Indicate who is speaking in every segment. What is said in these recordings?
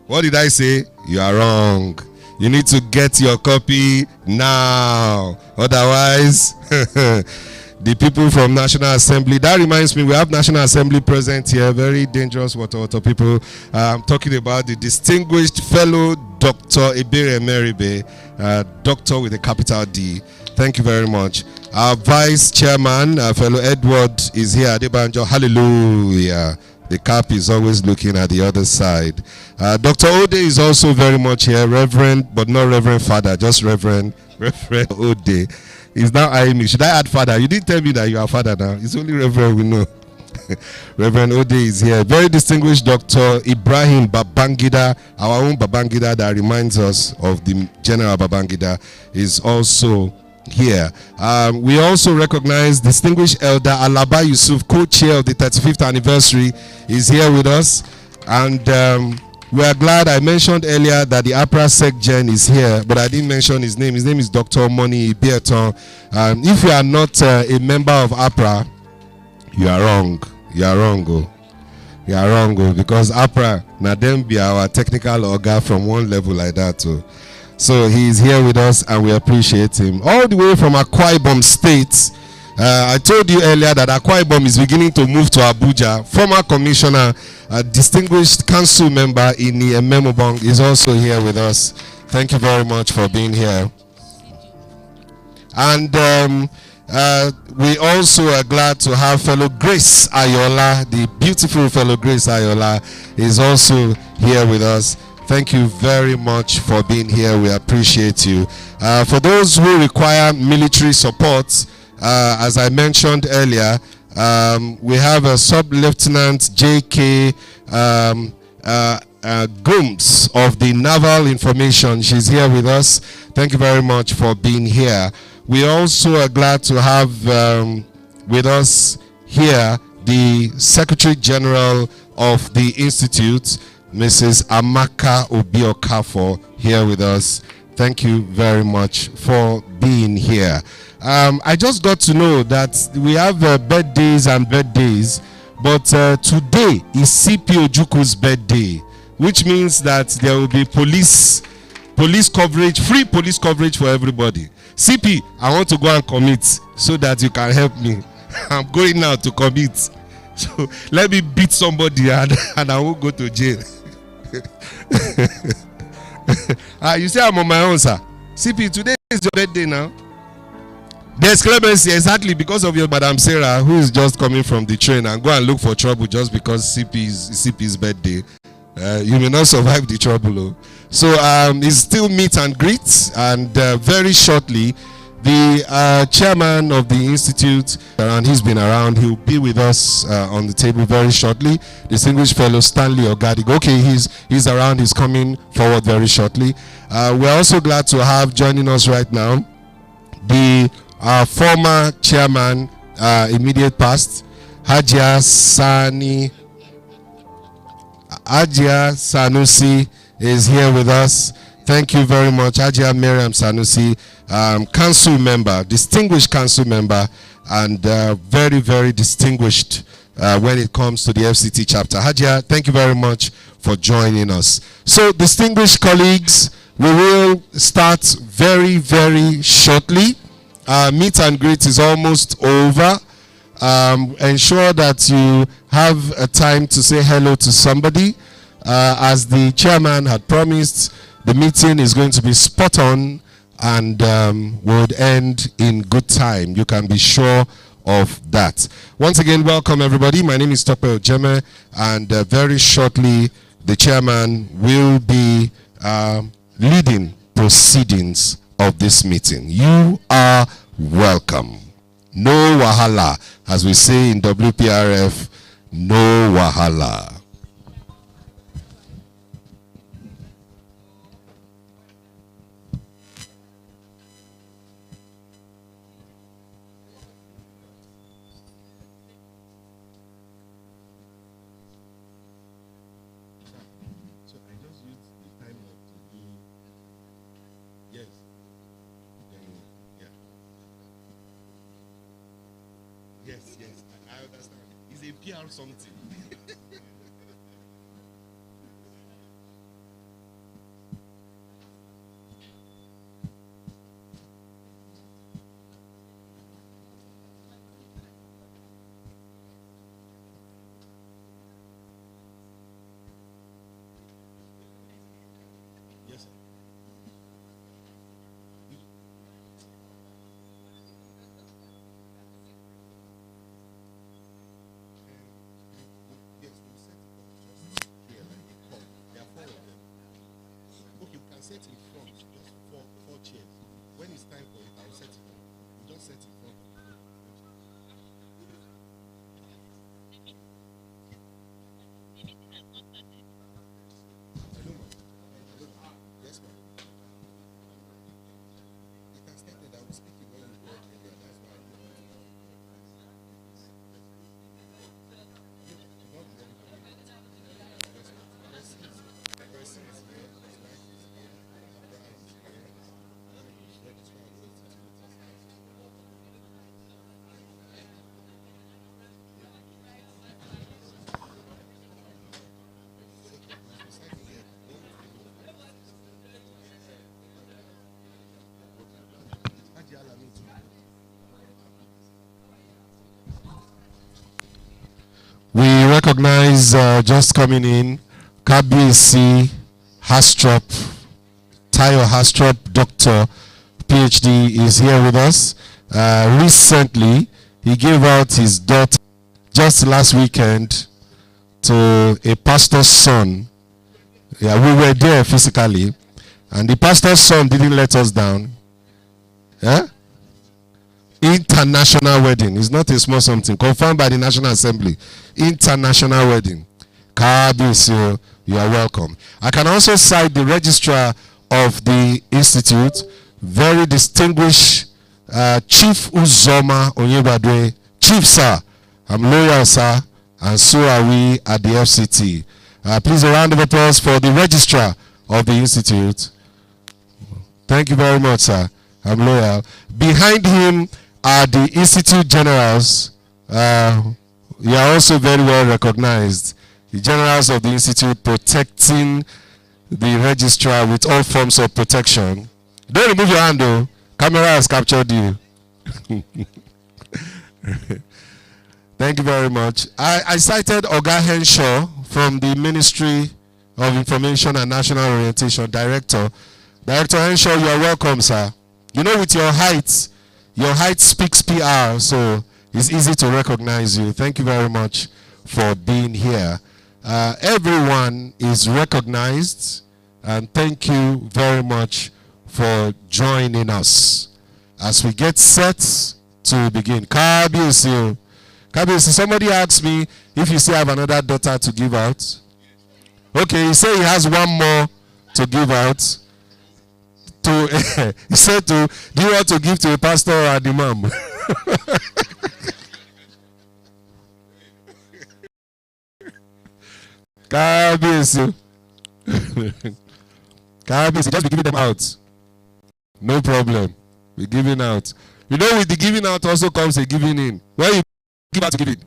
Speaker 1: What did I say? You are wrong. You need to get your copy now. Otherwise, the people from National Assembly, that reminds me, we have National Assembly present here, very dangerous water people. I'm talking about the distinguished fellow Dr. Ebere Meribe, doctor with a capital D. Thank you very much. Our vice chairman, fellow Edward, is here. Adebanjo, hallelujah. The cap is always looking at the other side. Dr. Ode is also very much here, Reverend, but not Reverend Father, just Reverend Ode. He's now eyeing me. Should I add Father? You didn't tell me that you are Father now. It's only Reverend we know. Reverend Ode is here. Very distinguished Dr. Ibrahim Babangida, our own Babangida that reminds us of the General Babangida, is also here. We also recognize distinguished Elder Alaba Yusuf, co-chair of the 35th anniversary, is here with us. And we are glad. I mentioned earlier that the APRA SecGen is here, but I didn't mention his name. His name is Dr. Moni Ibieton. If you are not a member of APRA, you are wrong. You are wrong. You are wrong, because APRA, now them be our technical organ from one level like that. So he is here with us and we appreciate him. All the way from Akwa Ibom State. I told you earlier that Akwa Ibom is beginning to move to Abuja. Former commissioner, a distinguished council member in the Ememobong, is also here with us. Thank you very much for being here. And we also are glad to have fellow Grace Ayola, the beautiful fellow Grace Ayola, is also here with us. Thank you very much for being here. We appreciate you. For those who require military support, as I mentioned earlier, we have a Sub-Lieutenant J.K. Gooms of the Naval Information. She's here with us. Thank you very much for being here. We also are glad to have with us here the Secretary General of the Institute, Mrs. Amaka Obiokafo, here with us. Thank you very much for being here. I just got to know that we have birthdays and birthdays, but today is CP Ojuku's birthday, which means that there will be police coverage, free police coverage for everybody. CP, I want to go and commit so that you can help me. I'm going now to commit. So let me beat somebody and I won't go to jail. You say I'm on my own, sir. CP, today is your birthday now. There's clemency, exactly, because of your Madam Sarah, who is just coming from the train and go and look for trouble just because CP's birthday. You may not survive the trouble. So it's still meet and greet, and very shortly the chairman of the institute, and he's been around, he'll be with us on the table very shortly. Distinguished fellow Stanley Ogadig. Okay, he's around, he's coming forward very shortly. We're also glad to have joining us right now the former chairman, immediate past, Hajia Sanusi is here with us. Thank you very much, Hajia Miriam Sanusi, council member, distinguished council member, and very, very distinguished when it comes to the FCT chapter. Hajia, thank you very much for joining us. So, distinguished colleagues, we will start very, very shortly. Meet and greet is almost over. Ensure that you have a time to say hello to somebody. As the chairman had promised, the meeting is going to be spot on and would end in good time. You can be sure of that. Once again, welcome everybody. My name is Tope Ojeme, and very shortly the chairman will be leading proceedings of this meeting. You are welcome. No wahala, as we say in WPRF, no wahala. Something. We recognize just coming in, KBC Hastrop, Tayo Hastrop, Doctor, PhD, is here with us. Recently, he gave out his daughter just last weekend to a pastor's son. Yeah, we were there physically, and the pastor's son didn't let us down. Yeah? International wedding. It's not a small something. Confirmed by the National Assembly. International wedding. KBC, you are welcome. I can also cite the registrar of the institute, very distinguished Chief Uzoma Onyebadwe. Chief, sir, I'm loyal, sir, and so are we at the FCT. Please, a round of applause for the registrar of the institute. Thank you very much, sir. I'm loyal. Behind him are the institute generals. You are also very well recognized. The generals of the institute protecting the registrar with all forms of protection. Don't remove your hand, though. Camera has captured you. Thank you very much. I cited Oga Henshaw from the Ministry of Information and National Orientation, Director. Director Henshaw, you are welcome, sir. You know, with your height speaks PR, so it's easy to recognize you. Thank you very much for being here. Everyone is recognized, and thank you very much for joining us as we get set to begin. KBC, somebody asked me if you still have another daughter to give out. Okay, he said he has one more to give out. He said, do you want to give to a pastor or an imam? KBC, just be giving them out. No problem. We're giving out. You know, with the giving out also comes a giving in. When you give out to give it.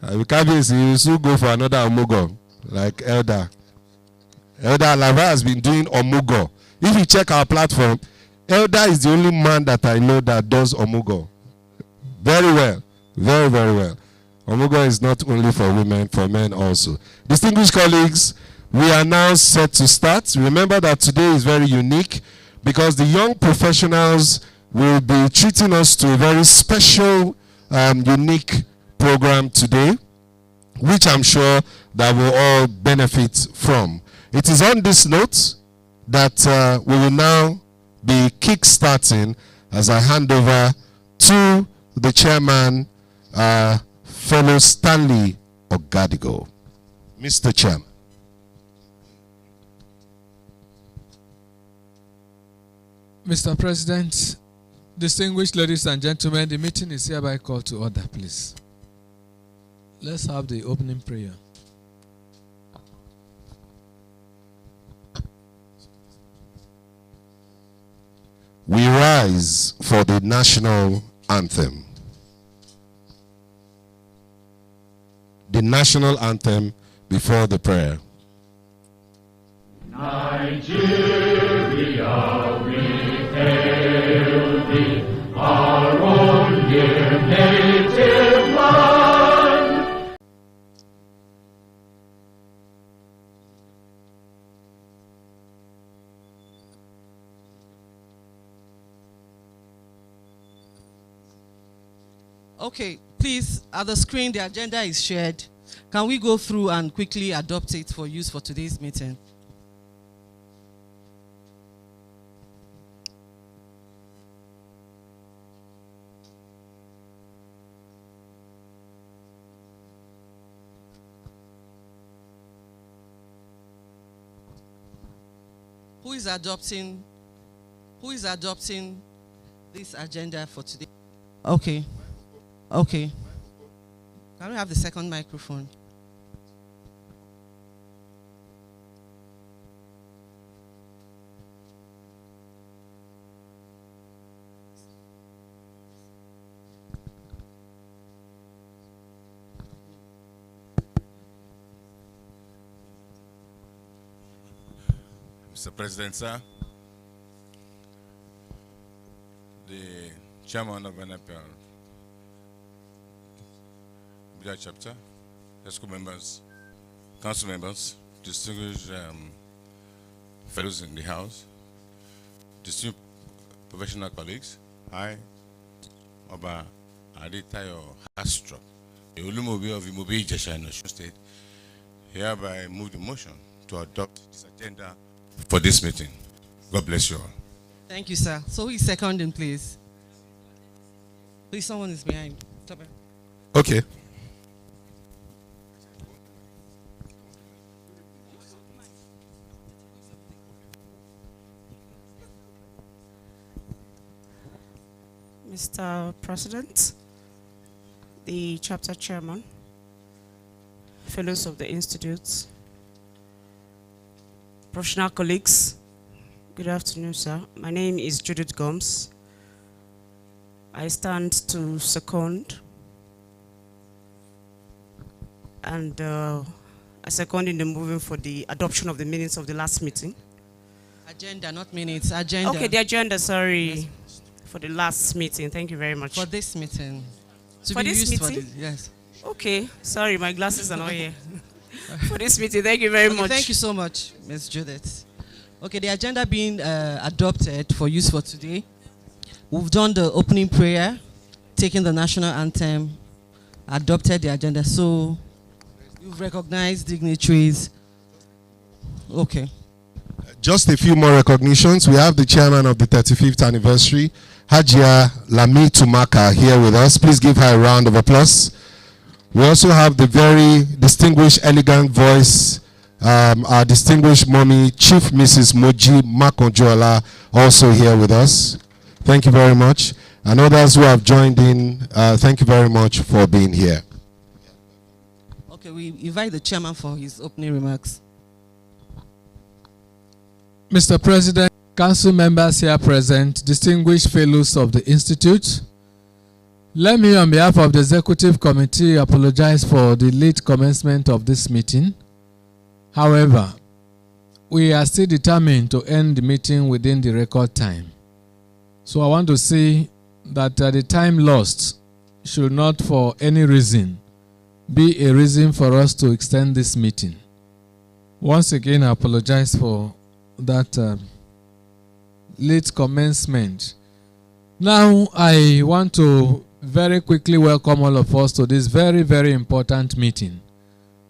Speaker 1: With KBC, you still go for another omugo, like Elder. Elder Lava has been doing omugo. If you check our platform, Elder is the only man that I know that does omugo. Very well. Very, very well. Omugo is not only for women, for men also. Distinguished colleagues, we are now set to start. Remember that today is very unique because the young professionals will be treating us to a very special, unique program today, which I'm sure that we'll all benefit from. It is on this note that we will now be kick-starting as I hand over to the chairman, fellow Stanley Ogadigo. Mr. Chairman.
Speaker 2: Mr. President, distinguished ladies and gentlemen, the meeting is hereby called to order, please. Let's have the opening prayer.
Speaker 1: We rise for the national anthem. The national anthem before the prayer.
Speaker 3: Nigeria, we hail thee, our own dear native land.
Speaker 4: Okay, please, at the screen, the agenda is shared. Can we go through and quickly adopt it for use for today's meeting? Who is adopting this agenda for today? Okay. Okay. Can we have the second microphone?
Speaker 5: Mr. President, sir, the chairman of Nipr, Bida chapter, school members, council members, distinguished fellows in the house, distinguished professional colleagues, I, Oba Adetayo Hastrop, the Olumobi of Imobi Jesha in Osun State, hereby move the motion to adopt this agenda for this meeting. God bless you all.
Speaker 4: Thank you, sir. So who is seconding, please? Please, someone is behind. Stop it.
Speaker 1: Okay.
Speaker 6: Mr. President, the chapter chairman, fellows of the institute, professional colleagues, good afternoon, sir. My name is Judith Gomes. I stand to second, and I second in the moving for the adoption of the minutes of the last meeting.
Speaker 4: Agenda, not minutes. Agenda.
Speaker 6: Okay, the agenda, sorry, yes. For the last meeting. Thank you very much.
Speaker 4: For this meeting. To
Speaker 6: for
Speaker 4: be
Speaker 6: this
Speaker 4: used
Speaker 6: meeting?
Speaker 4: For yes.
Speaker 6: Okay, sorry, my glasses are not here. For this meeting, thank you very much.
Speaker 4: Thank you so much, Ms. Judith. Okay, the agenda being adopted for use for today. We've done the opening prayer, taken the national anthem, adopted the agenda. So you've recognized dignitaries. Okay.
Speaker 1: Just a few more recognitions. We have the chairman of the 35th anniversary, Hajia Lami Tumaka, here with us. Please give her a round of applause. We also have the very distinguished, elegant voice, our distinguished mommy, Chief Mrs. Moji Makonjola, also here with us. Thank you very much. And others who have joined in, thank you very much for being here.
Speaker 4: Okay, we invite the chairman for his opening remarks.
Speaker 2: Mr. President, council members here present, distinguished fellows of the Institute, let me, on behalf of the Executive Committee, apologize for the late commencement of this meeting. However, we are still determined to end the meeting within the record time. So I want to say that the time lost should not for any reason be a reason for us to extend this meeting. Once again, I apologize for that late commencement. Now, I want to very quickly welcome all of us to this very, very important meeting.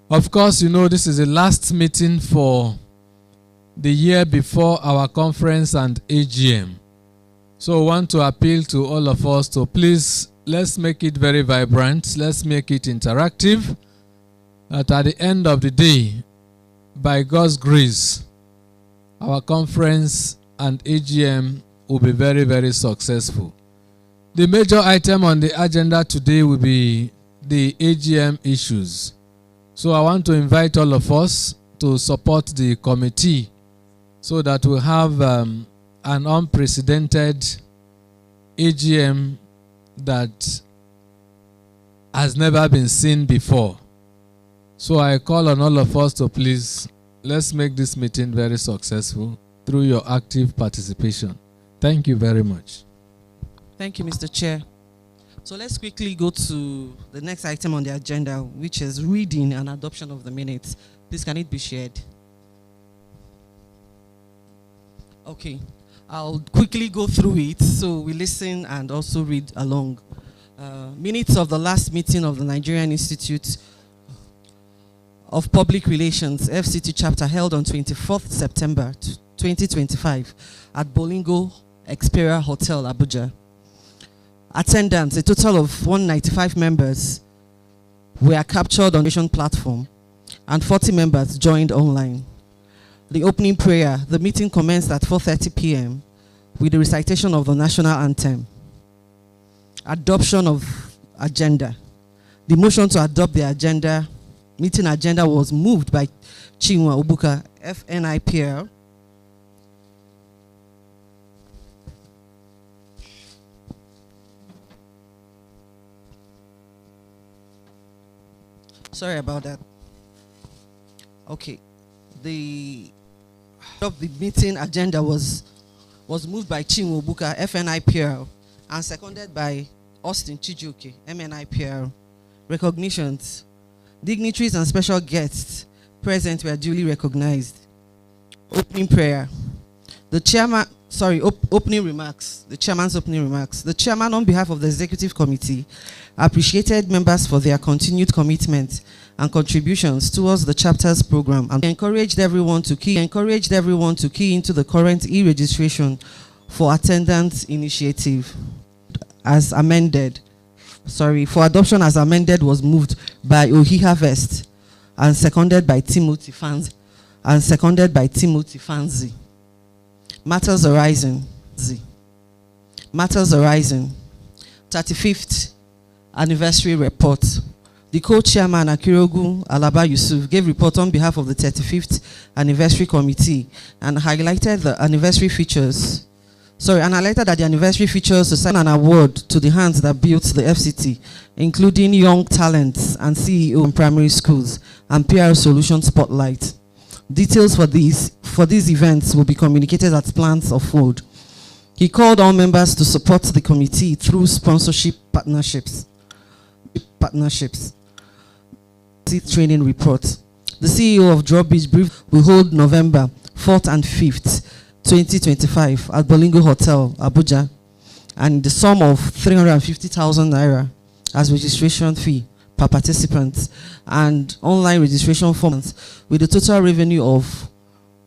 Speaker 2: Of course, you know this is the last meeting for the year before our conference and AGM. So I want to appeal to all of us to please, let's make it very vibrant. Let's make it interactive. That at the end of the day, by God's grace, our conference and AGM will be very, very successful. The major item on the agenda today will be the AGM issues. So I want to invite all of us to support the committee so that we have an unprecedented AGM that has never been seen before. So I call on all of us to please, let's make this meeting very successful through your active participation. Thank you very much.
Speaker 4: Thank you, Mr. Chair. So let's quickly go to the next item on the agenda, which is reading and adoption of the minutes. Please, can it be shared? Okay. I'll quickly go through it so we listen and also read along. Minutes of the last meeting of the Nigerian Institute of Public Relations, FCT chapter, held on 24th September 2025 at Bolingo Xperia Hotel, Abuja. Attendance, a total of 195 members were captured on the platform and 40 members joined online. the opening prayer. The meeting commenced at 4:30 p.m. with the recitation of the national anthem. Adoption of agenda. The motion to adopt the agenda, meeting agenda, was moved by Chinua Ubuka, FNIPL. Sorry about that. Okay. The meeting agenda was moved by Chinua Ubuka, FNIPL, and seconded by Austin Chijuke, MNIPL. Recognitions. Dignitaries and special guests present were duly recognized. Opening prayer. Opening remarks. The chairman's opening remarks. The chairman, on behalf of the executive committee, appreciated members for their continued commitment and contributions towards the chapter's program, and encouraged everyone to key into the current e-registration for attendance initiative as amended. For adoption as amended was moved by Ohiha Vest and seconded by Timothy Fanzi. Matters arising. 35th anniversary report. The co-chairman, Akirogu Alaba Yusuf, gave report on behalf of the 35th anniversary committee and highlighted that the anniversary features to sign an award to the hands that built the FCT, including young talents and CEO in primary schools and PR Solution Spotlight. Details for these events will be communicated as plans unfold. He called all members to support the committee through sponsorship partnerships. Training report. The CEO of Drawbridge Brief will hold November 4th and 5th, 2025 at Bolingo Hotel, Abuja, and the sum of 350,000 naira as registration fee per participant and online registration forms with a total revenue of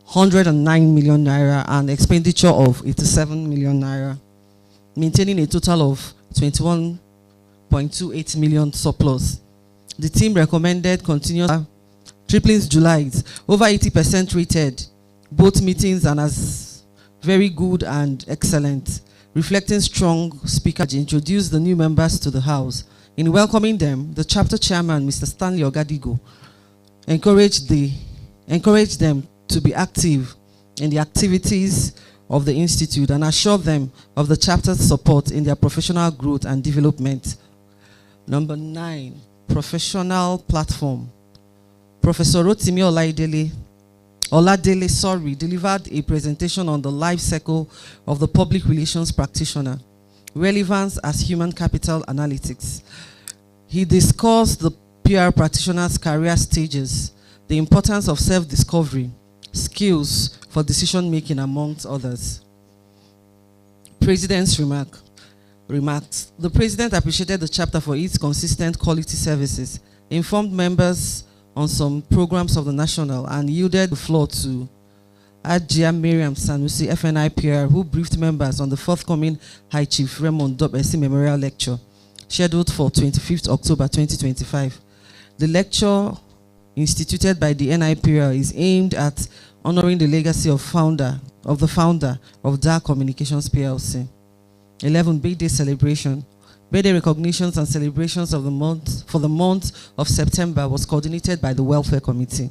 Speaker 4: 109 million naira and expenditure of 87 million naira, maintaining a total of 21.28 million surplus. The team recommended continuous triplings July, over 80% rated both meetings and as very good and excellent, reflecting strong speaker. Introduced the new members to the house. In welcoming them, the chapter chairman, Mr. Stanley Ogadigo, encouraged them to be active in the activities of the institute and assured them of the chapter's support in their professional growth and development. Number 9, professional platform. Professor Rotimi Oladele delivered a presentation on the life cycle of the public relations practitioner, relevance as human capital analytics. He discussed the PR practitioner's career stages, the importance of self-discovery, skills for decision-making, amongst others. President's remarks. The President appreciated the chapter for its consistent quality services, informed members on some programs of the National, and yielded the floor to Ajia Miriam Sanusi, FNIPR, who briefed members on the forthcoming High Chief Raymond Dobesi Memorial Lecture, scheduled for 25th October 2025. The lecture, instituted by the NIPR, is aimed at honoring the legacy of the founder of DAR Communications PLC. 11. Birthday celebration. Birthday recognitions and celebrations of the month for the month of September was coordinated by the Welfare Committee.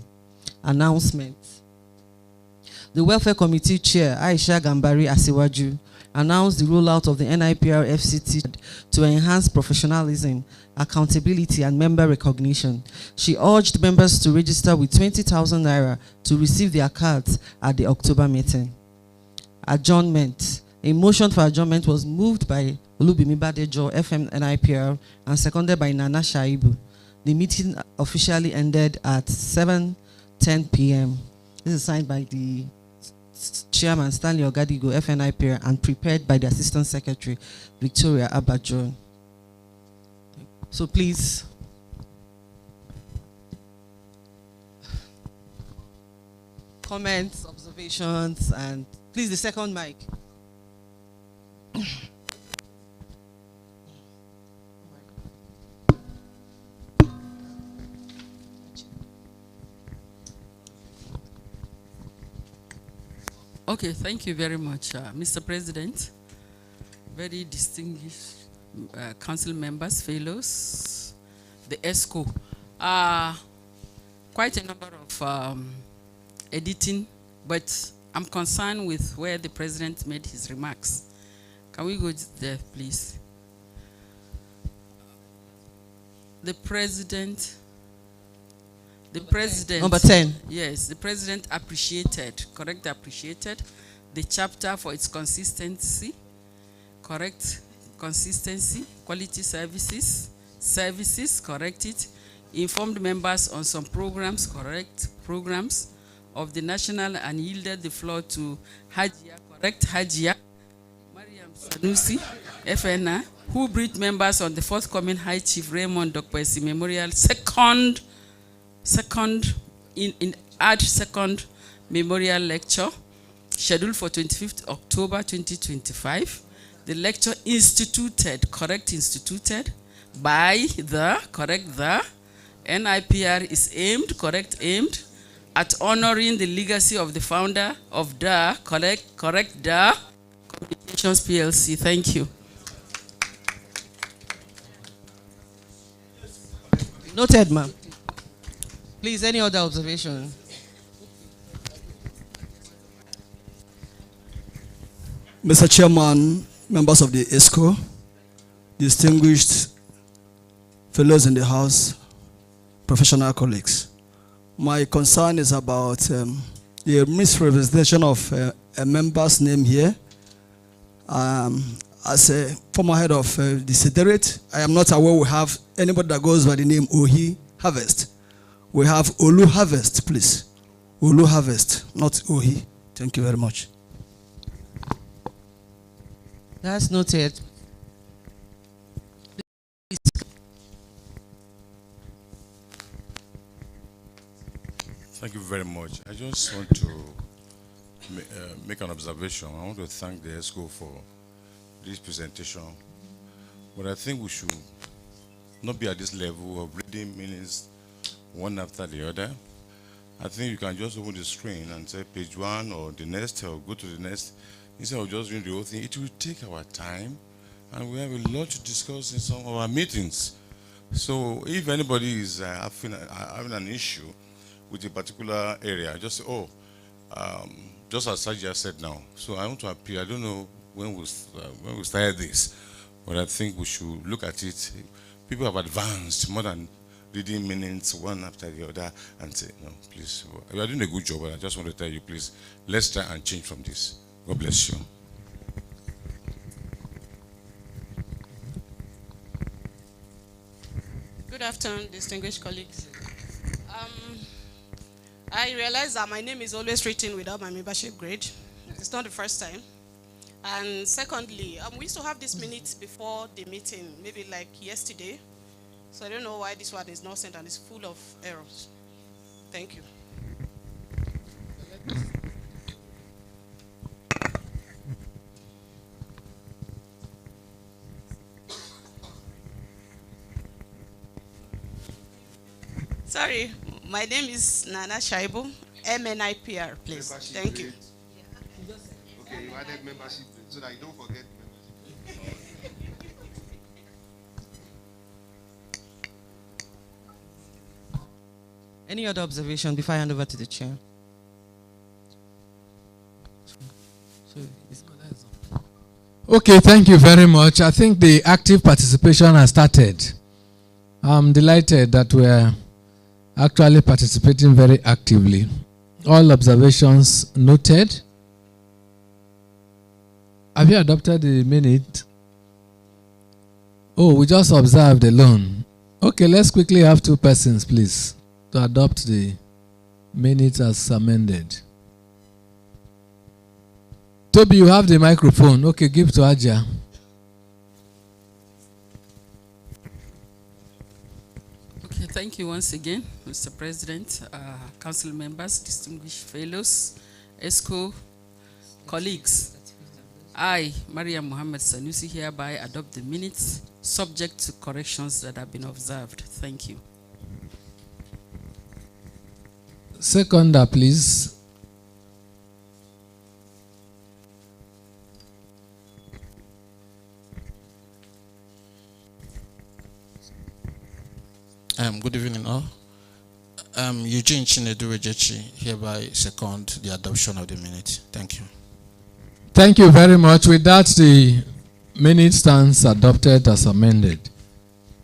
Speaker 4: Announcements. The Welfare Committee Chair, Aisha Gambari Asiwaju, announced the rollout of the NIPR FCT to enhance professionalism, accountability, and member recognition. She urged members to register with 20,000 naira to receive their cards at the October meeting. Adjournment. A motion for adjournment was moved by Olubimi Badejo, FNIPR, and seconded by Nana Shaibu. The meeting officially ended at 7:10 p.m. This is signed by the Chairman Stanley Ogadigo, FNIPR, and prepared by the Assistant Secretary Victoria Abajo. So please, comments, observations, and please the second mic.
Speaker 7: Okay, thank you very much, Mr. President, very distinguished council members, fellows, the ESCO. Quite a number of editing, but I'm concerned with where the president made his remarks. Can we go there, please? The president,
Speaker 4: Number 10.
Speaker 7: Yes, the president appreciated the chapter for its consistency, quality services, informed members on some programs of the national, and yielded the floor to Hajia, Mariam Sanusi, FNA, who briefed members on the forthcoming High Chief Raymond Dokpesi Memorial second memorial lecture scheduled for 25th October 2025. The lecture instituted by the NIPR is aimed at honoring the legacy of the founder of the Communications PLC. Thank you.
Speaker 4: Noted, ma'am. Please, any other observation?
Speaker 8: Mr. Chairman, members of the ESCO, distinguished fellows in the House, professional colleagues. My concern is about the misrepresentation of a member's name here. As a former head of the Secretariat, I am not aware we have anybody that goes by the name Ohi Harvest. We have Olu Harvest, please. Olu Harvest, not Ohi. Thank you very much.
Speaker 4: That's noted.
Speaker 5: Thank you very much. I just want to make an observation. I want to thank the ESCO for this presentation. But I think we should not be at this level of reading minutes one after the other. I think you can just open the screen and say page 1 or the next, or go to the next, instead of just reading the whole thing. It will take our time, and we have a lot to discuss in some of our meetings. So if anybody is having an issue with a particular area, just say, just as Sajia said now. So I want to appeal. I don't know when we started this, but I think we should look at it. People have advanced more than reading minutes one after the other and say, no, please, you are doing a good job, but I just want to tell you, please, let's try and change from this. God bless you.
Speaker 6: Good afternoon, distinguished colleagues. I realize that my name is always written without my membership grade. It's not the first time. And secondly, we used to have these minutes before the meeting, maybe like yesterday. So I don't know why this one is not sent and it's full of errors. Thank you. Sorry, my name is Nana Shaibu, MNIPR, please.
Speaker 1: Membership
Speaker 6: Thank you.
Speaker 1: grade. Okay, you added membership grade so that you don't forget membership.
Speaker 4: Any other observation before I hand over to the chair?
Speaker 2: Okay, thank you very much. I think the active participation has started. I'm delighted that we're actually participating very actively. All observations noted. Have you adopted the minute? Oh, we just observed alone. Okay, let's quickly have 2 persons, please, to adopt the minutes as amended. Toby, you have the microphone. Okay, give to Aja.
Speaker 7: Okay, thank you once again, Mr. President, council members, distinguished fellows, ESCO colleagues. I, Mariam Mohammed Sanusi, hereby adopt the minutes subject to corrections that have been observed. Thank you.
Speaker 2: Seconder, please.
Speaker 9: Good evening, all. Eugene Chinedu Ejechi hereby second the adoption of the minute. Thank you.
Speaker 2: Thank you very much. With that, the minute stands adopted as amended.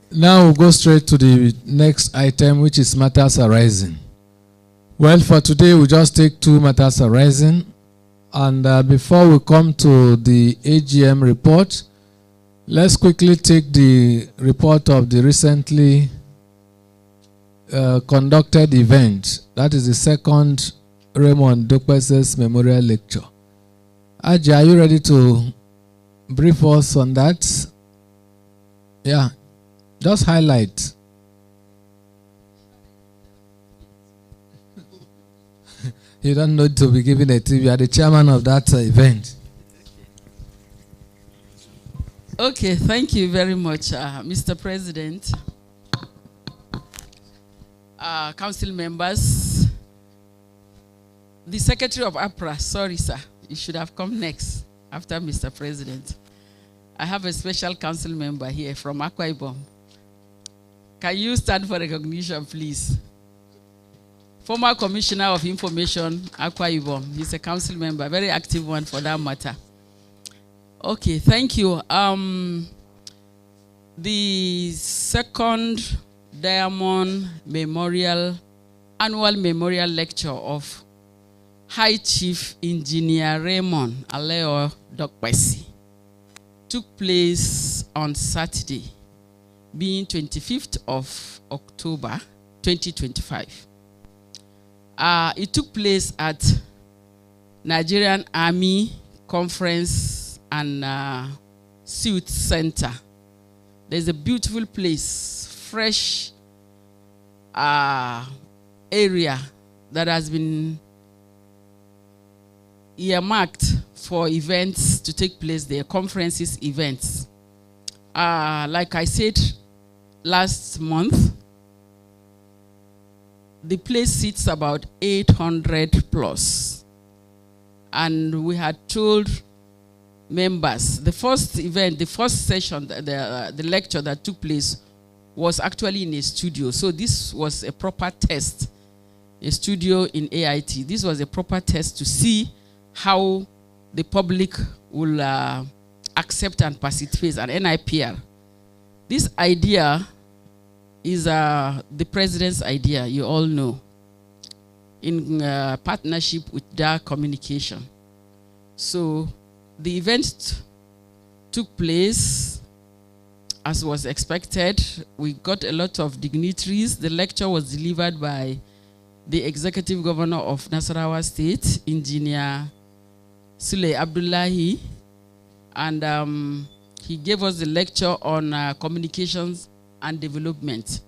Speaker 2: Now we'll go straight to the next item, which is matters arising. Well, for today, we'll just take 2 matters arising. And before we come to the AGM report, let's quickly take the report of the recently conducted event. That is the second Raymond Dokpese's Memorial Lecture. Aji, are you ready to brief us on that? Yeah, just highlight. You don't need to be given a tip. You are the chairman of that event.
Speaker 7: Okay, thank you very much, Mr. President, council members, the Secretary of APRA. Sorry, sir, you should have come next after Mr. President. I have a special council member here from Akwa Ibom. Can you stand for recognition, please? Former Commissioner of Information, Akwa Ibom. He's a council member, a very active one for that matter. Okay, thank you. The second Diamond Annual Memorial Lecture of High Chief Engineer Raymond Aleo Dokpesi took place on Saturday, being 25th of October 2025. It took place at Nigerian Army Conference and Suit Center. There's a beautiful place, fresh area that has been earmarked for events to take place there, conferences, events. Like I said last month, the place seats about 800 plus. And we had told members, the first event, the first session, the lecture that took place was actually in a studio. So this was a proper test, a studio in AIT. This was a proper test to see how the public will accept and participate at NIPR. This idea is the president's idea, you all know, in partnership with DAR Communication. So the event took place as was expected. We got a lot of dignitaries. The lecture was delivered by the Executive Governor of Nasarawa State, Engineer Sule Abdullahi, and he gave us the lecture on communications and development.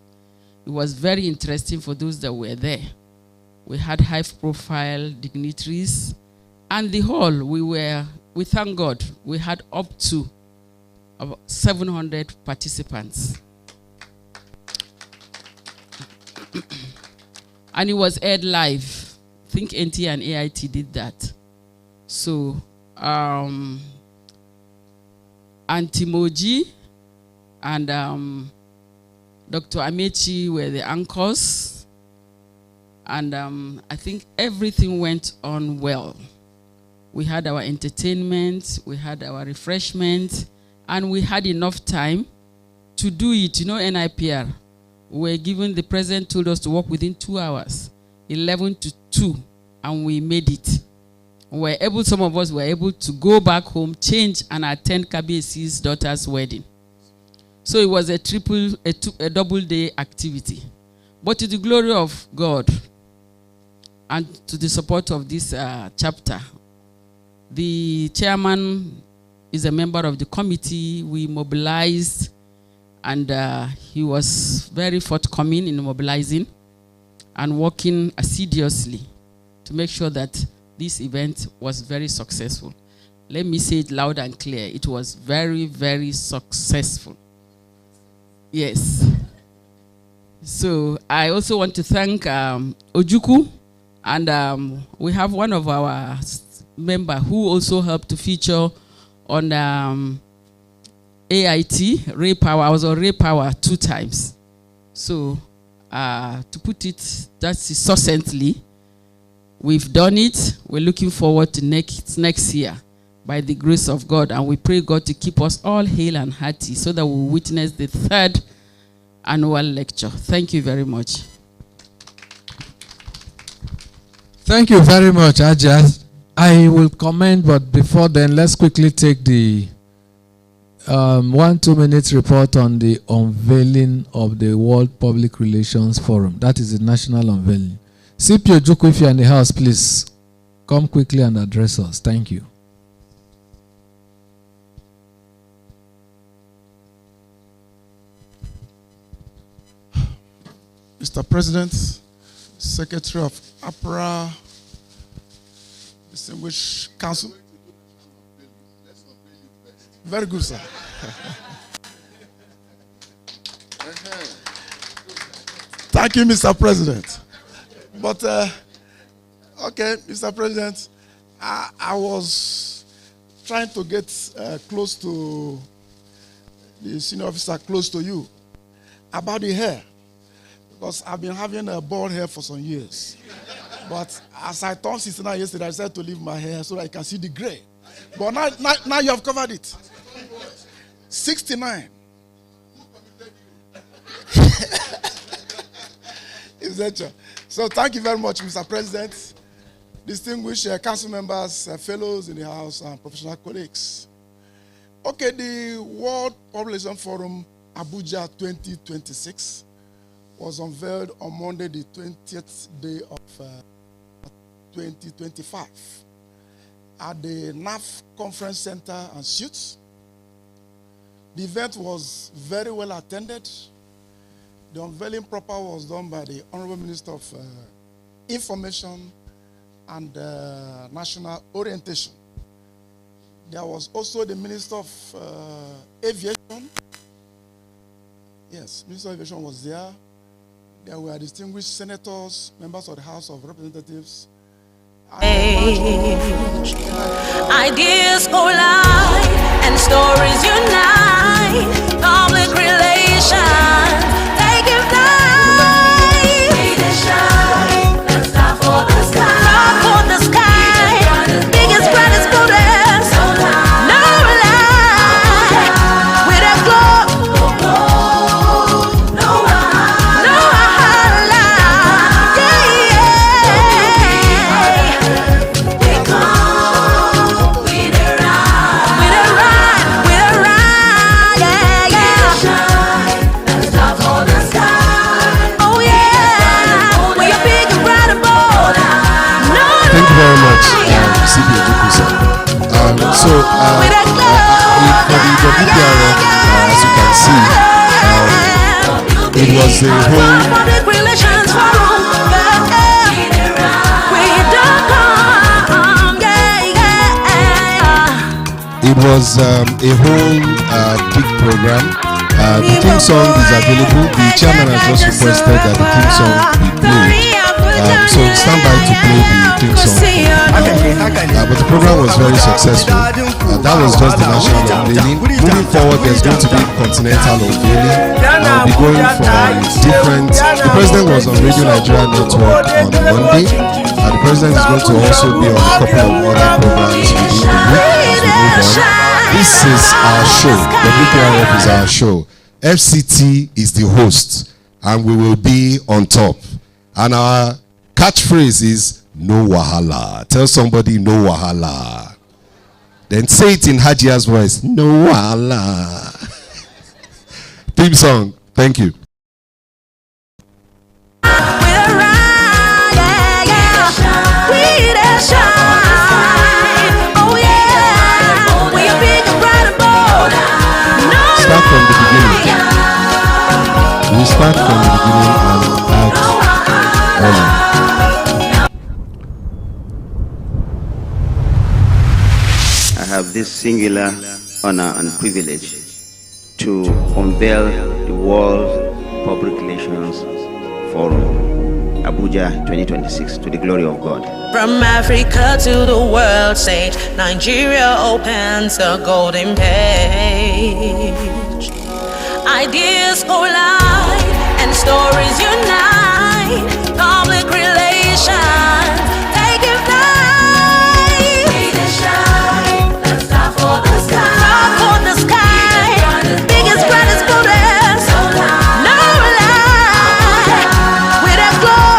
Speaker 7: It was very interesting for those that were there. We had high-profile dignitaries, and the hall, we thank God, we had up to about 700 participants. And it was aired live. I think NT and AIT did that. So, Antimoji and Dr. Amechi were the anchors. And I think everything went on well. We had our entertainment, we had our refreshment, and we had enough time to do it. You know, NIPR, we were given, the president told us to work within 2 hours, 11 to 2, and we made it. Some of us were able to go back home, change, and attend KBC's daughter's wedding. So it was a double day activity. But to the glory of God and to the support of this chapter, the chairman is a member of the committee. We mobilized, and he was very forthcoming in mobilizing and working assiduously to make sure that this event was very successful. Let me say it loud and clear. It was very, very successful. Yes. So I also want to thank Ojuku, and we have one of our members who also helped to feature on AIT, Ray Power. I was on Ray Power 2 times. So To put it that's succinctly, we've done it. We're looking forward to next year by the grace of God, and we pray God to keep us all hale and hearty so that we'll witness the 3rd annual lecture. Thank you very much.
Speaker 2: Thank you very much, Ajaz. I will comment, but before then, let's quickly take the 1-2 minutes report on the unveiling of the World Public Relations Forum. That is the national unveiling. CP Ojukwu, if you're in the house, please come quickly and address us. Thank you.
Speaker 10: Mr. President, Secretary of APRA, distinguished council. Very good, sir. Thank you, Mr. President. But, okay, Mr. President, I was trying to get close to the senior officer, close to you, about the hair. Because I've been having a bald hair for some years. But as I turned 69 yesterday, I decided to leave my hair so that I can see the gray. But now you have covered it. 69. So thank you very much, Mr. President, distinguished council members, fellows in the House, and professional colleagues. Okay, the World Population Forum Abuja 2026 was unveiled on Monday, the 20th day of 2025 at the NAF Conference Center and Suites. The event was very well attended. The unveiling proper was done by the Honorable Minister of Information and National Orientation. There was also the Minister of Aviation. Yes, Minister of Aviation was there. There were distinguished senators, members of the House of Representatives.
Speaker 11: Ideas collide and stories unite. Public relations taking flight. We the shine, let's stop for the sky. Stop for the sky. Biggest, brightest, boldest. No lie. With a glow.
Speaker 1: CP Ojukwu, sir. For the WPRF, as you can see, it was a whole. It was a whole big program. The theme song is available. The chairman has just requested that the theme song be played. So stand by to play the theme song. But the program was very successful. That was just the national unveiling. Moving forward, there's going to be continental unveiling. We'll be going for different. The president was on Radio Nigeria Network on Monday. The president is going to also be on a couple of other programs within the week as we move on. This is our show. WPRF is our show. FCT is the host, and we will be on top. And our catchphrase is no wahala. Tell somebody no wahala. Then say it in Hajia's voice. No wahala. Theme song. Thank you. Start from the beginning. We start from the beginning and add.
Speaker 12: I have this singular honor and privilege to unveil the World Public Relations Forum, Abuja 2026, to the glory of God.
Speaker 11: From Africa to the world stage, Nigeria opens a golden page. Ideas collide and stories unite. Public relations, taking flight. We the shine, let's stop for the sky. Stop for the sky. Biggest, brightest, boldest. No lie. With a glow.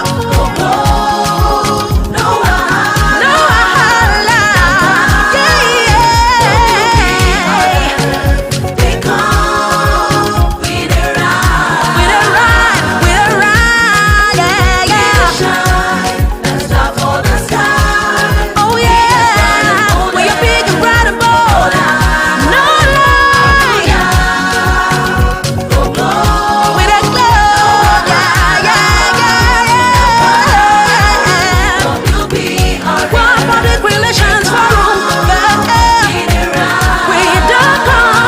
Speaker 11: No lie. They come with a ride. With a ride. With a ride. Shine, let's stop for the sky. Oh yeah. We are big and bright and bold. No lie. With a glow. One public relations forum. We don't come.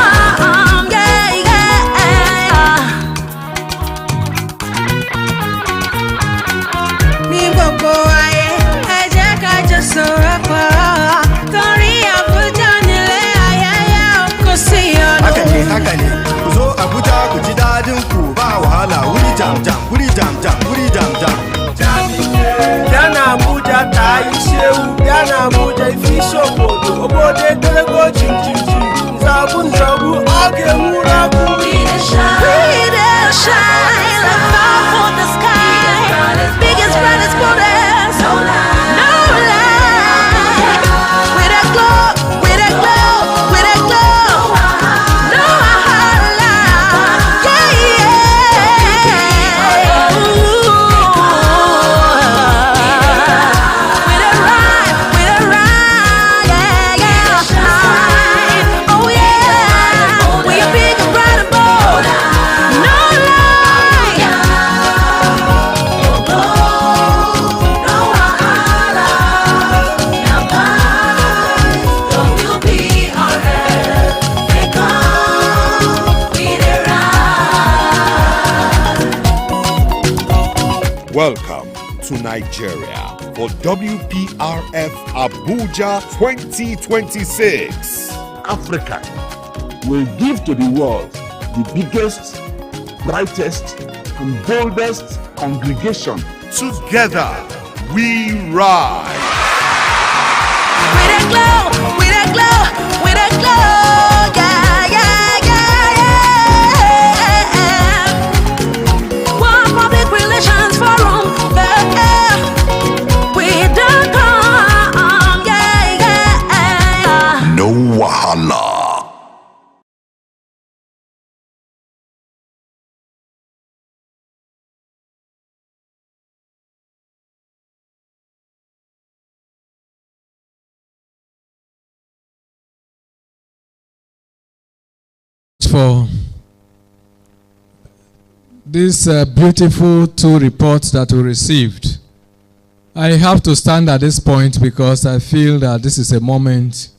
Speaker 11: Ní gbogbo ayé, ẹ jẹ́ ká jọ sọ̀rọ̀ pọ̀. Torí Àbújá nílé ayẹyẹ kò sí ọdún.
Speaker 13: Haka ne, ku zo Abuja ku ji dadin ku ba wahala wuri jam jam, wuri jam jam, wuri jam jam.
Speaker 14: Yana Abuja ta yi shehu, yana Abuja ifi shokodo, obodo etelego jinjinji, nzabu nzabu, oge nwurabu.
Speaker 11: We the shine, let's fall for the sky. Biggest, brightest, boldest. No lie. With a glow, with a glow, with a glow. No lie. With a ride, with a ride. Oh yeah. We are big and bright and bold. No lie. You'll be our head. They come with a ride.
Speaker 15: Welcome to Nigeria for WPRF Abuja 2026.
Speaker 16: Africa will give to the world the biggest, brightest, and boldest congregation.
Speaker 15: Together we rise.
Speaker 11: With a glow, with a glow, with a glow. One public relations forum. We don't come.
Speaker 15: No wahala.
Speaker 2: For these beautiful two reports that we received. I have to stand at this point because I feel that this is a moment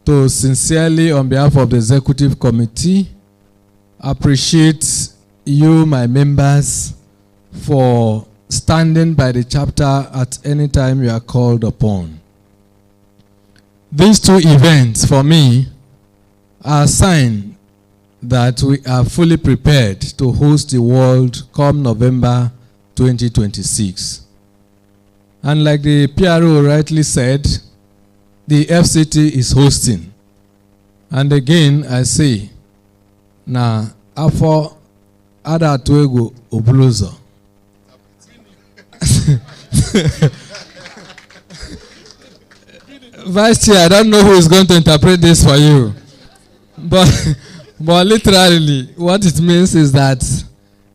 Speaker 2: to sincerely, on behalf of the Executive Committee, appreciate you, my members, for standing by the chapter at any time you are called upon. These two events, for me, are a sign that we are fully prepared to host the world come November 2026. And like the PRO rightly said, the FCT is hosting. And again, I say, na afọ ada atuego obluzo. Vice Chair, I don't know who is going to interpret this for you. But literally, what it means is that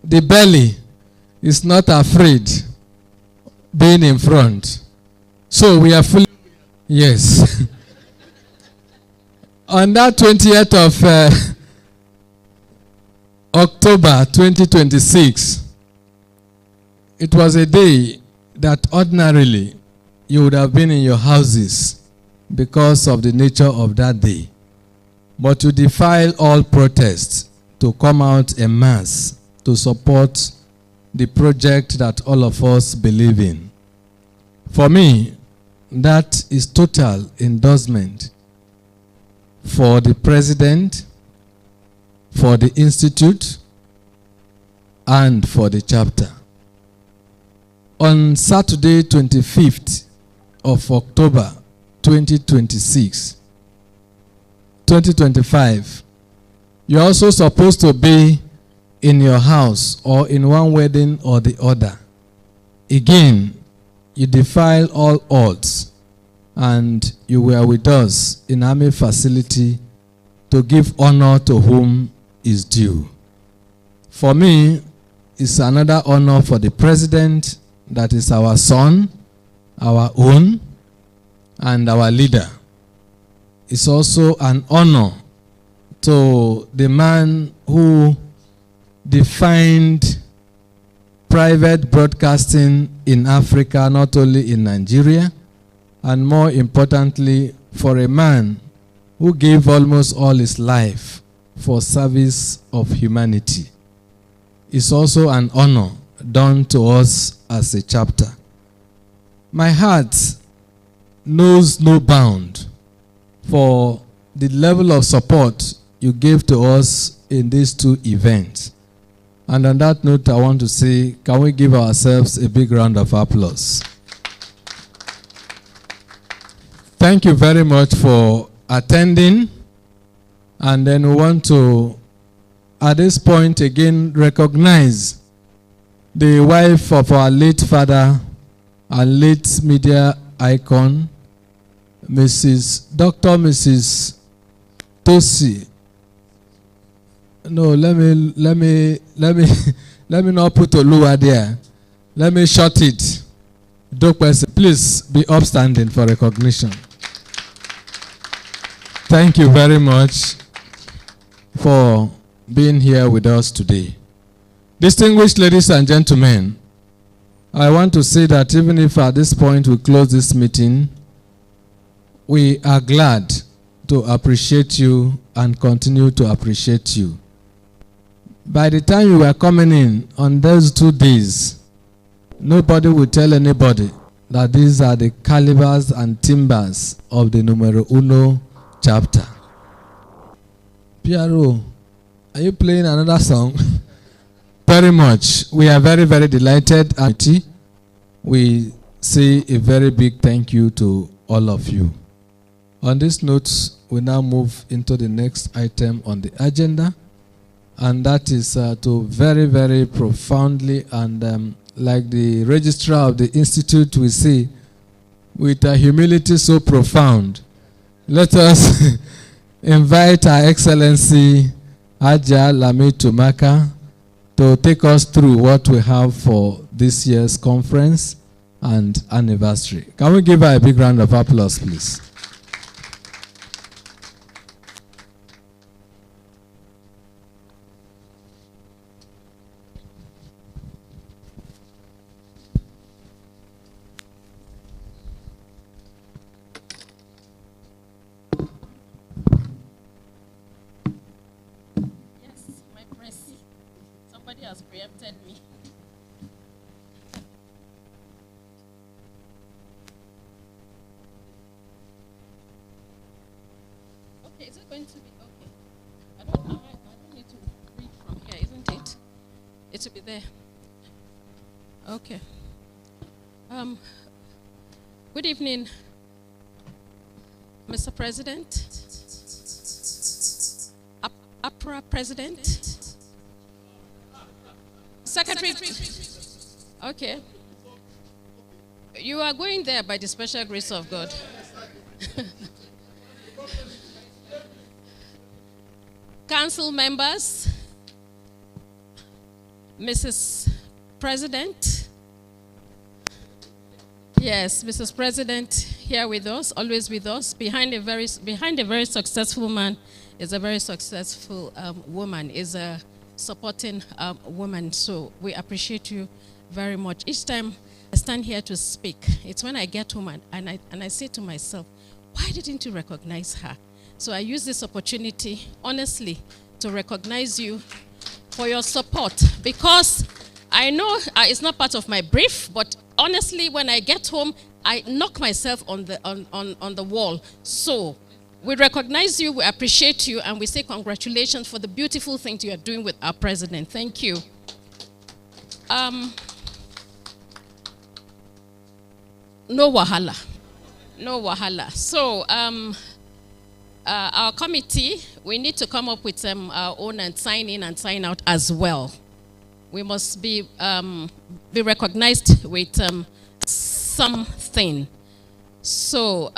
Speaker 2: the belly is not afraid being in front. So we are fully, yes. On that 20th of October 2026, it was a day that ordinarily you would have been in your houses because of the nature of that day. But you defy all protests to come out en masse to support the project that all of us believe in. For me, that is total endorsement for the president, for the institute, and for the chapter. On Saturday, 25th of October 2025, you're also supposed to be in your house or in one wedding or the other. Again, you defile all odds, and you were with us in Army facility to give honor to whom is due. For me, it's another honor for the president, that is our son, our own, and our leader. It's also an honor to the man who defined private broadcasting in Africa, not only in Nigeria, and more importantly, for a man who gave almost all his life for service of humanity. It's also an honor done to us as a chapter. My heart knows no bound for the level of support you gave to us in these two events. And on that note, I want to say, can we give ourselves a big round of applause? Thank you very much for attending. And then we want to, at this point again, recognize the wife of our late father and late media icon, Dr. Mrs. Tosi. No, let me not put Oluwa there. Let me short it. Please be upstanding for recognition. Thank you very much for being here with us today. Distinguished ladies and gentlemen, I want to say that even if at this point we close this meeting, we are glad to appreciate you and continue to appreciate you. By the time you were coming in on those 2 days, nobody will tell anybody that these are the calibers and timbers of the numero uno chapter. Piero, are you playing another song? Very much. We are very, very delighted. And we say a very big thank you to all of you. On this note, we now move into the next item on the agenda. And that is to very, very profoundly and like the registrar of the institute will say, with a humility so profound, let us invite Her Excellency Aja Lami Tumaka to take us through what we have for this year's conference and anniversary. Can we give her a big round of applause, please?
Speaker 17: Has preempted me. Okay, is it going to be okay? I don't need to read from here, isn't it? It will be there. Okay. Good evening, Mr. President, APRA President, Secretary. Okay. You are going there by the special grace of God. Council members, Mrs. President. Yes, Mrs. President here with us, always with us. Behind a very successful man is a very successful woman, is a supporting woman. So we appreciate you very much. Each time I stand here to speak, it's when I get home and I say to myself, why didn't you recognize her? So I use this opportunity, honestly, to recognize you for your support, because I know it's not part of my brief, but honestly, when I get home, I knock myself on the wall. So we recognize you, we appreciate you, and we say congratulations for the beautiful things you are doing with our president. Thank you. No wahala. No wahala. So, our committee, we need to come up with our own and sign in and sign out as well. We must be recognized with something. So,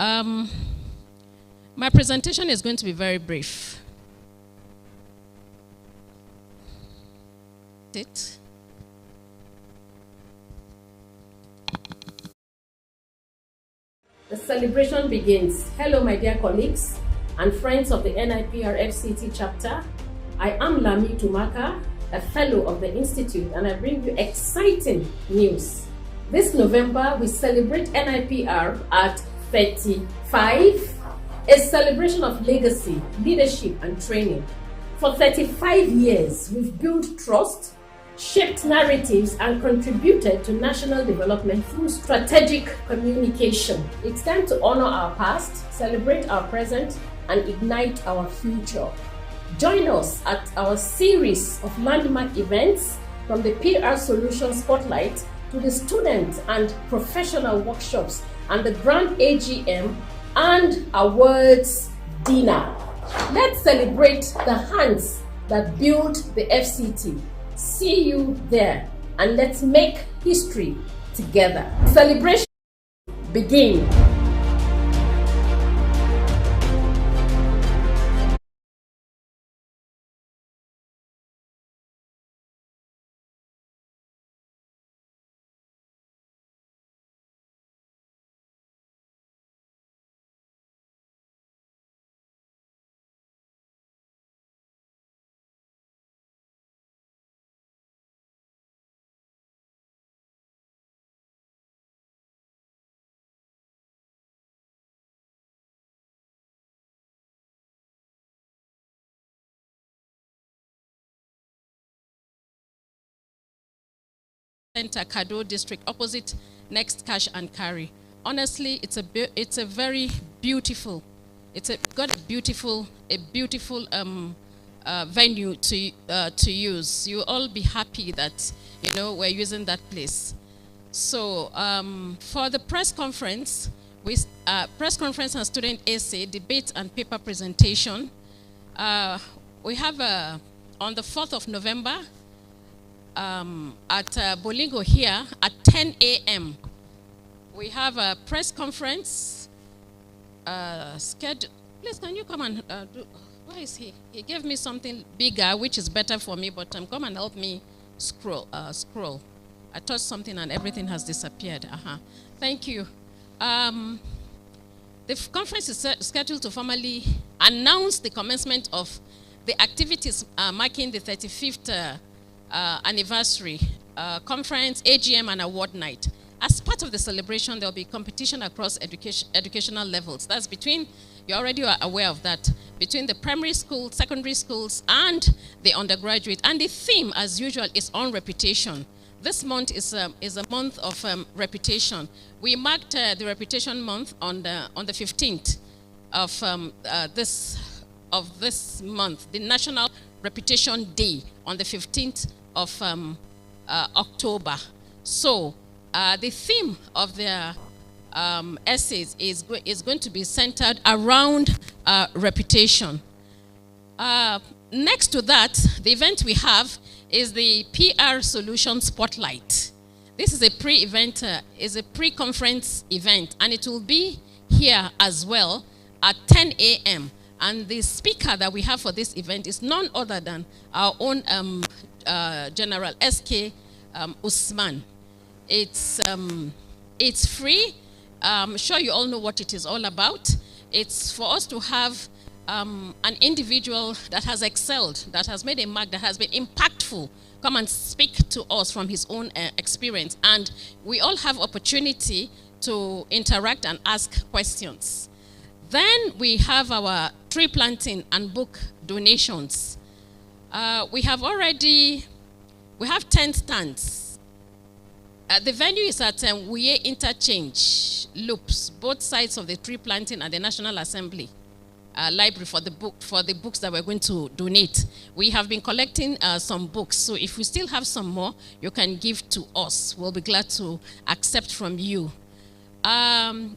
Speaker 17: my presentation is going to be very brief.
Speaker 18: The celebration begins. Hello, my dear colleagues and friends of the NIPR FCT chapter. I am Lami Tumaka, a fellow of the Institute, and I bring you exciting news. This November, we celebrate NIPR at 35, a celebration of legacy, leadership, and training. For 35 years, we've built trust, shaped narratives, and contributed to national development through strategic communication. It's time to honor our past, celebrate our present, and ignite our future. Join us at our series of landmark events, from the PR Solution Spotlight to the student and professional workshops and the Grand AGM and Awards Dinner. Let's celebrate the hands that built the FCT. See you there, and let's make history together. Celebration begin.
Speaker 17: Kado district, opposite Next Cash and Carry. Honestly, it's a very beautiful. Got a beautiful venue to use. You'll all be happy that we're using that place. So for the press conference, and student essay, debate and paper presentation, we have on the 4th of November. At Bolingo here at 10 a.m. We have a press conference scheduled. Please, can you come and do? Where is he? He gave me something bigger, which is better for me, but come and help me scroll. I touched something and everything has disappeared. Thank you. The conference is scheduled to formally announce the commencement of the activities marking the 35th anniversary conference, AGM, and award night. As part of the celebration, there will be competition across educational levels. That's between, you're already aware of that, between the primary schools, secondary schools, and the undergraduate. And the theme, as usual, is on reputation. This month is a month of reputation. We marked the reputation month on the 15th of this month, the National Reputation Day on the 15th of October. So the theme of the essays is going to be centered around reputation. Next to that, the event we have is the PR Solution Spotlight. This is a pre-event, is a pre-conference event, and it will be here as well at 10 a.m. And the speaker that we have for this event is none other than our own General S.K. Usman. It's free. I'm sure you all know what it is all about. It's for us to have an individual that has excelled, that has made a mark, that has been impactful, come and speak to us from his own experience. And we all have opportunity to interact and ask questions. Then we have our tree planting and book donations. We have 10 stands. The venue is at Wuye Interchange Loops, both sides of the tree planting and the National Assembly. library for the books that we're going to donate. We have been collecting some books, so if we still have some more, you can give to us. We'll be glad to accept from you. 10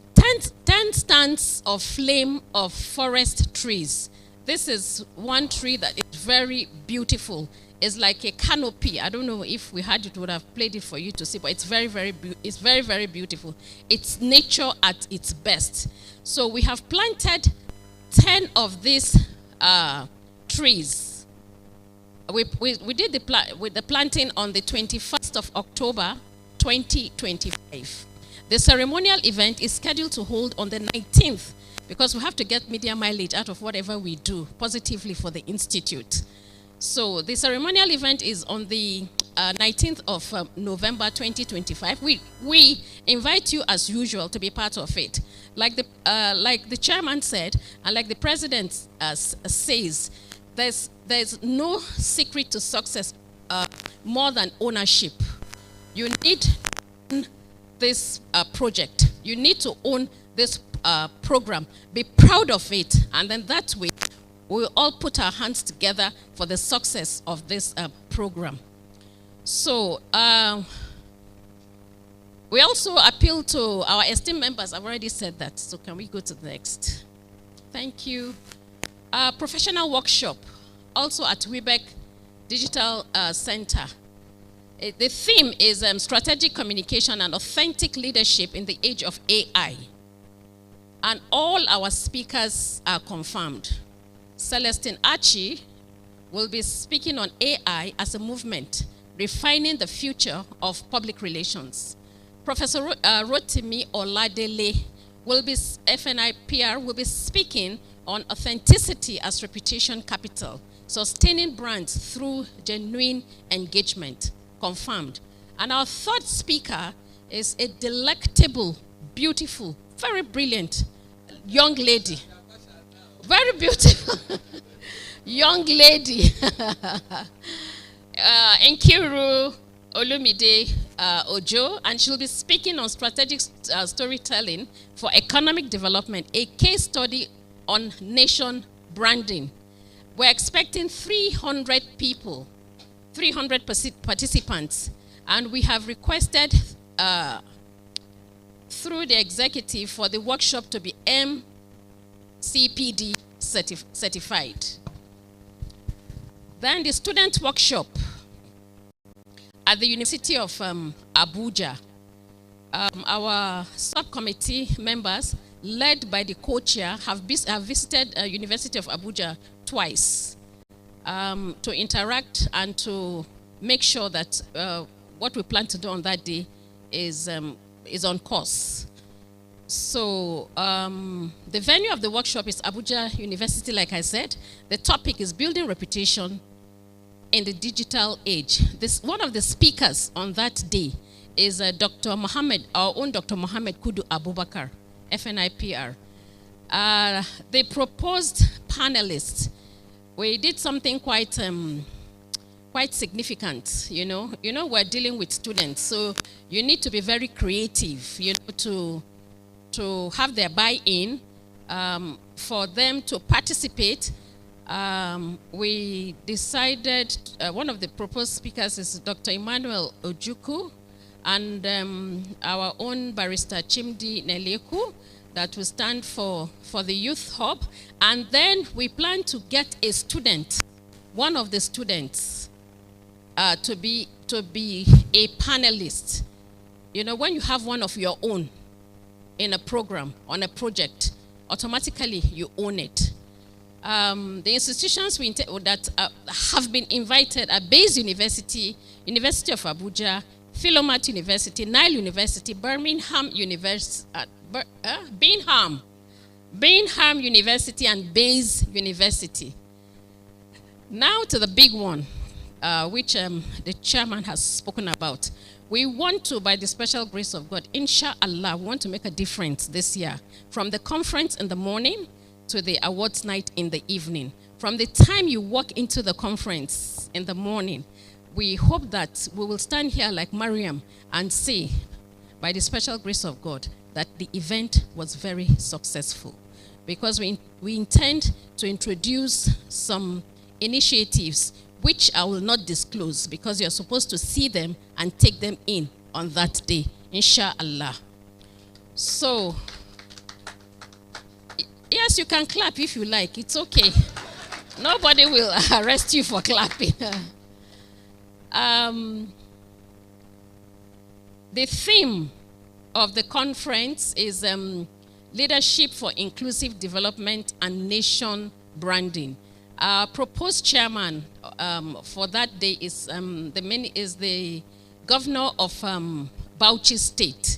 Speaker 17: stands of flame of forest trees. This is one tree that is very beautiful. It's like a canopy. I don't know if we had it, would have played it for you to see, but it's very, very beautiful. It's nature at its best. So we have planted 10 of these trees. We did the planting on the 21st of October 2025. The ceremonial event is scheduled to hold on the 19th because we have to get media mileage out of whatever we do positively for the Institute. So the ceremonial event is on the 19th of November 2025. We invite you as usual to be part of it. Like the chairman said, and like the president says, there's no secret to success more than ownership. You need this project. You need to own this program. Be proud of it, and then that way we'll all put our hands together for the success of this program. So we also appeal to our esteemed members. I've already said that, so can we go to the next? Thank you. Professional workshop, also at Webeck Digital Center. The theme is strategic communication and authentic leadership in the age of AI. And all our speakers are confirmed. Celestine Archie will be speaking on AI as a movement, refining the future of public relations. Professor Rotimi Oladele FNIPR will be speaking on authenticity as reputation capital, sustaining brands through genuine engagement. Confirmed. And our third speaker is a delectable, beautiful, very brilliant young lady. Very beautiful young lady. Nkiru Olumide Ojo, and she'll be speaking on strategic storytelling for economic development, a case study on nation branding. We're expecting 300 people, 300 participants, and we have requested through the executive for the workshop to be MCPD certified. Then the student workshop at the University of Abuja. Our subcommittee members, led by the co-chair, have visited University of Abuja twice to interact and to make sure that what we plan to do on that day is on course. So the venue of the workshop is Abuja University, like I said. The topic is building reputation in the digital age. One of the speakers on that day is Dr. Mohammed, our own Dr. Mohammed Kudu Abubakar, FNIPR. The proposed panelists, we did something quite significant. You know, we're dealing with students, so you need to be very creative, you know, to have their buy-in, for them to participate. We decided, one of the proposed speakers is Dr. Emmanuel Ojukwu, and our own barrister Chimdi Neleku, that will stand for the Youth Hub. And then we plan to get a student, one of the students, to be a panelist. You know, when you have one of your own in a program, on a project, automatically you own it. The institutions that have been invited are Bayes University, University of Abuja, Philomath University, Nile University, Birmingham University, Bingham University, and Bayes University. Now to the big one, which the chairman has spoken about. We want to, by the special grace of God, inshallah, we want to make a difference this year. From the conference in the morning to the awards night in the evening. From the time you walk into the conference in the morning, we hope that we will stand here like Mariam and say, by the special grace of God, that the event was very successful. because we intend to introduce some initiatives which I will not disclose because you're supposed to see them and take them in on that day, inshallah. So, yes, you can clap if you like. It's okay. Nobody will arrest you for clapping. The theme of the conference is Leadership for Inclusive Development and Nation Branding. Our proposed chairman for that day is the governor of Bauchi State.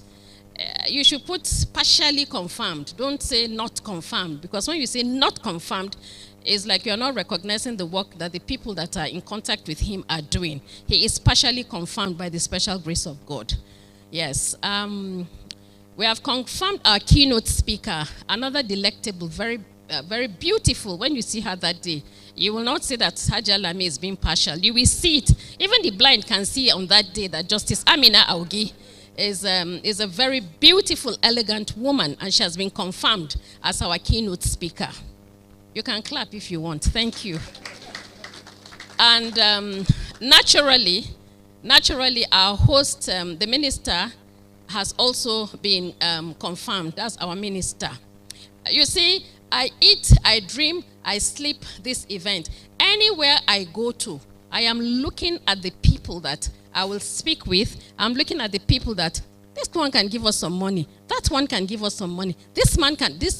Speaker 17: You should put partially confirmed. Don't say not confirmed, because when you say not confirmed, it's like you're not recognizing the work that the people that are in contact with him are doing. He is partially confirmed by the special grace of God. Yes. We have confirmed our keynote speaker, another delectable, very beautiful. When you see her that day, you will not say that Haja Lami is being partial. You will see it. Even the blind can see on that day that Justice Amina Augi is a very beautiful, elegant woman, and she has been confirmed as our keynote speaker. You can clap if you want. Thank you. And naturally, our host, the minister, has also been confirmed. That's our minister. You see, I eat, I dream, I sleep this event. Anywhere I go to, I am looking at the people that I will speak with. I'm looking at the people that this one can give us some money. That one can give us some money. This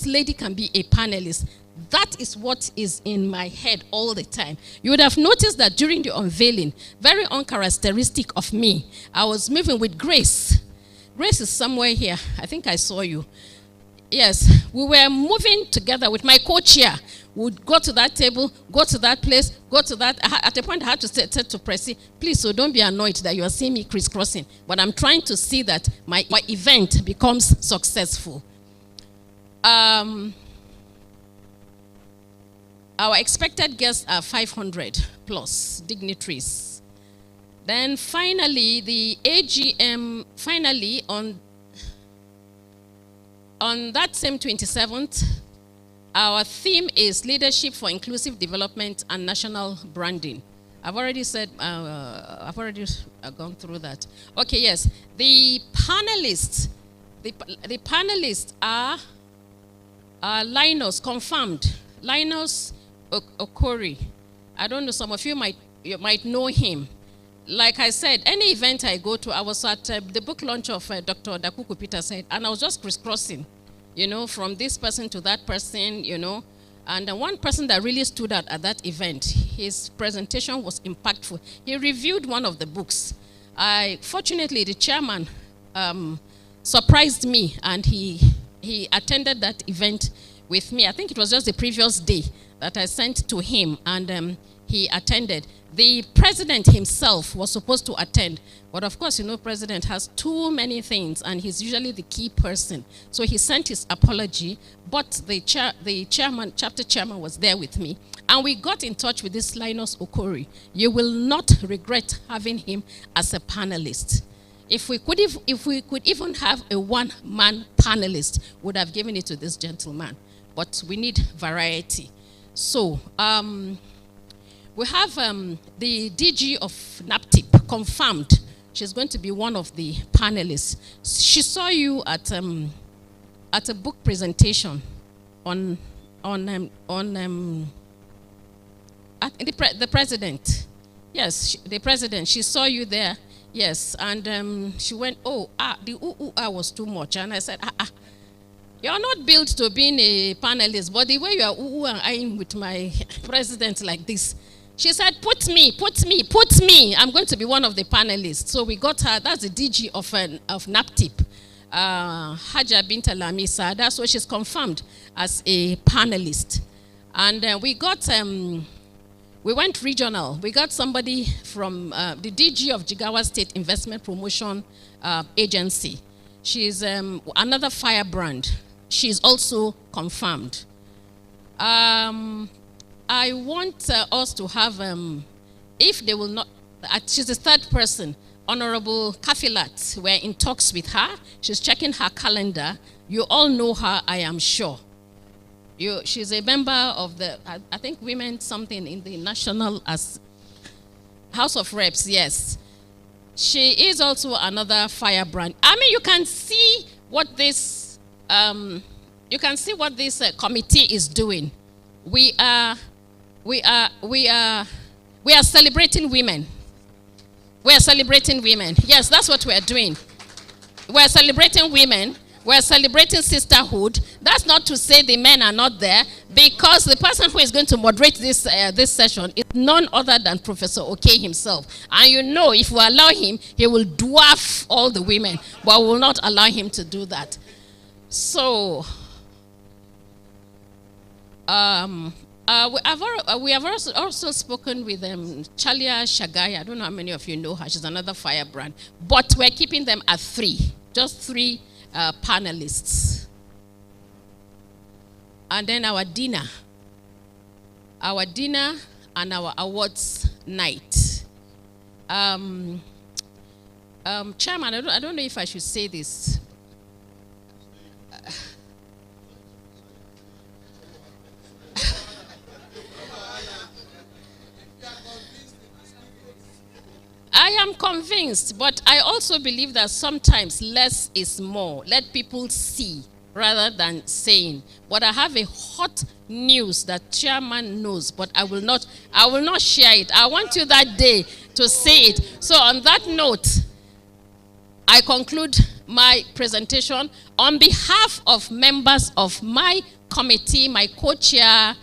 Speaker 17: lady can be a panelist. That is what is in my head all the time. You would have noticed that during the unveiling, very uncharacteristic of me, I was moving with Grace. Grace is somewhere here. I think I saw you. Yes, we were moving together with my co-chair. We'd go to that table, go to that place, go to that. At a point, I had to say to Pressy, please, so don't be annoyed that you are seeing me crisscrossing. But I'm trying to see that my event becomes successful. Our expected guests are 500 plus dignitaries. Then finally, the AGM, finally on that same 27th, our theme is Leadership for Inclusive Development and National Branding. I've already said, I've already gone through that. Okay, yes. The panelists are Linus, confirmed. Linus Okori. I don't know, some of you might know him. Like I said, any event I go to, I was at the book launch of Dr. Dakuku Peter said, and I was just crisscrossing, you know, from this person to that person, you know. And one person that really stood out at that event, his presentation was impactful. He reviewed one of the books. Fortunately, the chairman surprised me, and he attended that event with me. I think it was just the previous day that I sent to him, and he attended. The president himself was supposed to attend, but of course, you know, president has too many things, and he's usually the key person. So he sent his apology, but the chapter chairman was there with me, and we got in touch with this Linus Okori. You will not regret having him as a panelist. If we could even have a one-man panelist, would have given it to this gentleman. But we need variety. So, we have the DG of NAPTIP confirmed. She's going to be one of the panelists. She saw you at a book presentation the president. Yes, the president. She saw you there. Yes, and she went, the was too much. And I said, you're not built to being a panelist, but the way you are and eyeing with my president like this. She said, put me. I'm going to be one of the panelists. So we got her. That's the DG of NAPTIP, Haja Bint Lamisa. That's why she's confirmed as a panelist. And we went regional. We got somebody from the DG of Jigawa State Investment Promotion Agency. She's another firebrand. She's also confirmed. I want us to have, if they will not, she's the third person, Honorable Kafilat. We're in talks with her. She's checking her calendar. You all know her, I am sure. She's a member of the, I think, women something in the National House of Reps, yes. She is also another firebrand. I mean, you can see what this, committee is doing. We are celebrating women. We are celebrating women. Yes, that's what we are doing. We are celebrating women. We are celebrating sisterhood. That's not to say the men are not there, because the person who is going to moderate this session is none other than Professor Okey himself. And you know, if we allow him, he will dwarf all the women, but we will not allow him to do that. So, we have also spoken with Chalia Shagai. I don't know how many of you know her. She's another firebrand. But we're keeping them at 3, just 3 panelists. And then our dinner and our awards night. Chairman, I don't know if I should say this. I am convinced, but I also believe that sometimes less is more. Let people see rather than saying. But I have a hot news that chairman knows, but I will not share it. I want you that day to say it. So on that note, I conclude my presentation on behalf of members of my committee, my co-chair,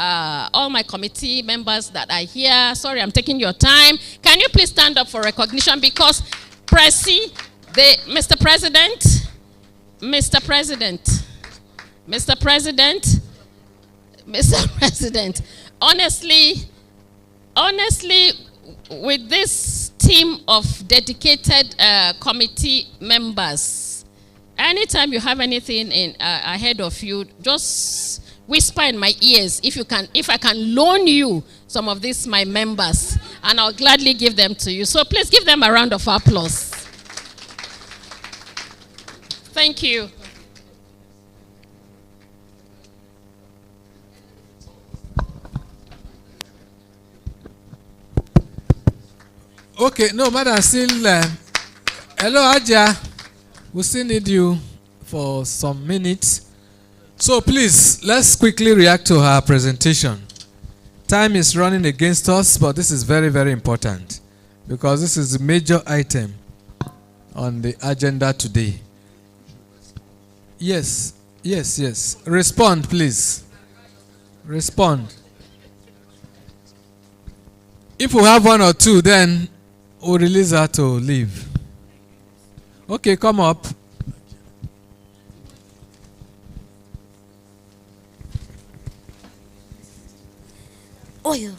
Speaker 17: all my committee members that are here. Sorry, I'm taking your time. Can you please stand up for recognition? Because Mr. President, honestly, with this team of dedicated committee members, anytime you have anything ahead of you, just whisper in my ears if I can loan you some of these my members, and I'll gladly give them to you. So please give them a round of applause. Thank you.
Speaker 2: Okay, no, madam, still, hello, Aja. We still need you for some minutes. So please, let's quickly react to her presentation. Time is running against us, but this is very, very important, because this is a major item on the agenda today. Yes. Respond, please. Respond. If we have 1 or 2, then we'll release her to leave. Okay, come up.
Speaker 19: Oyo.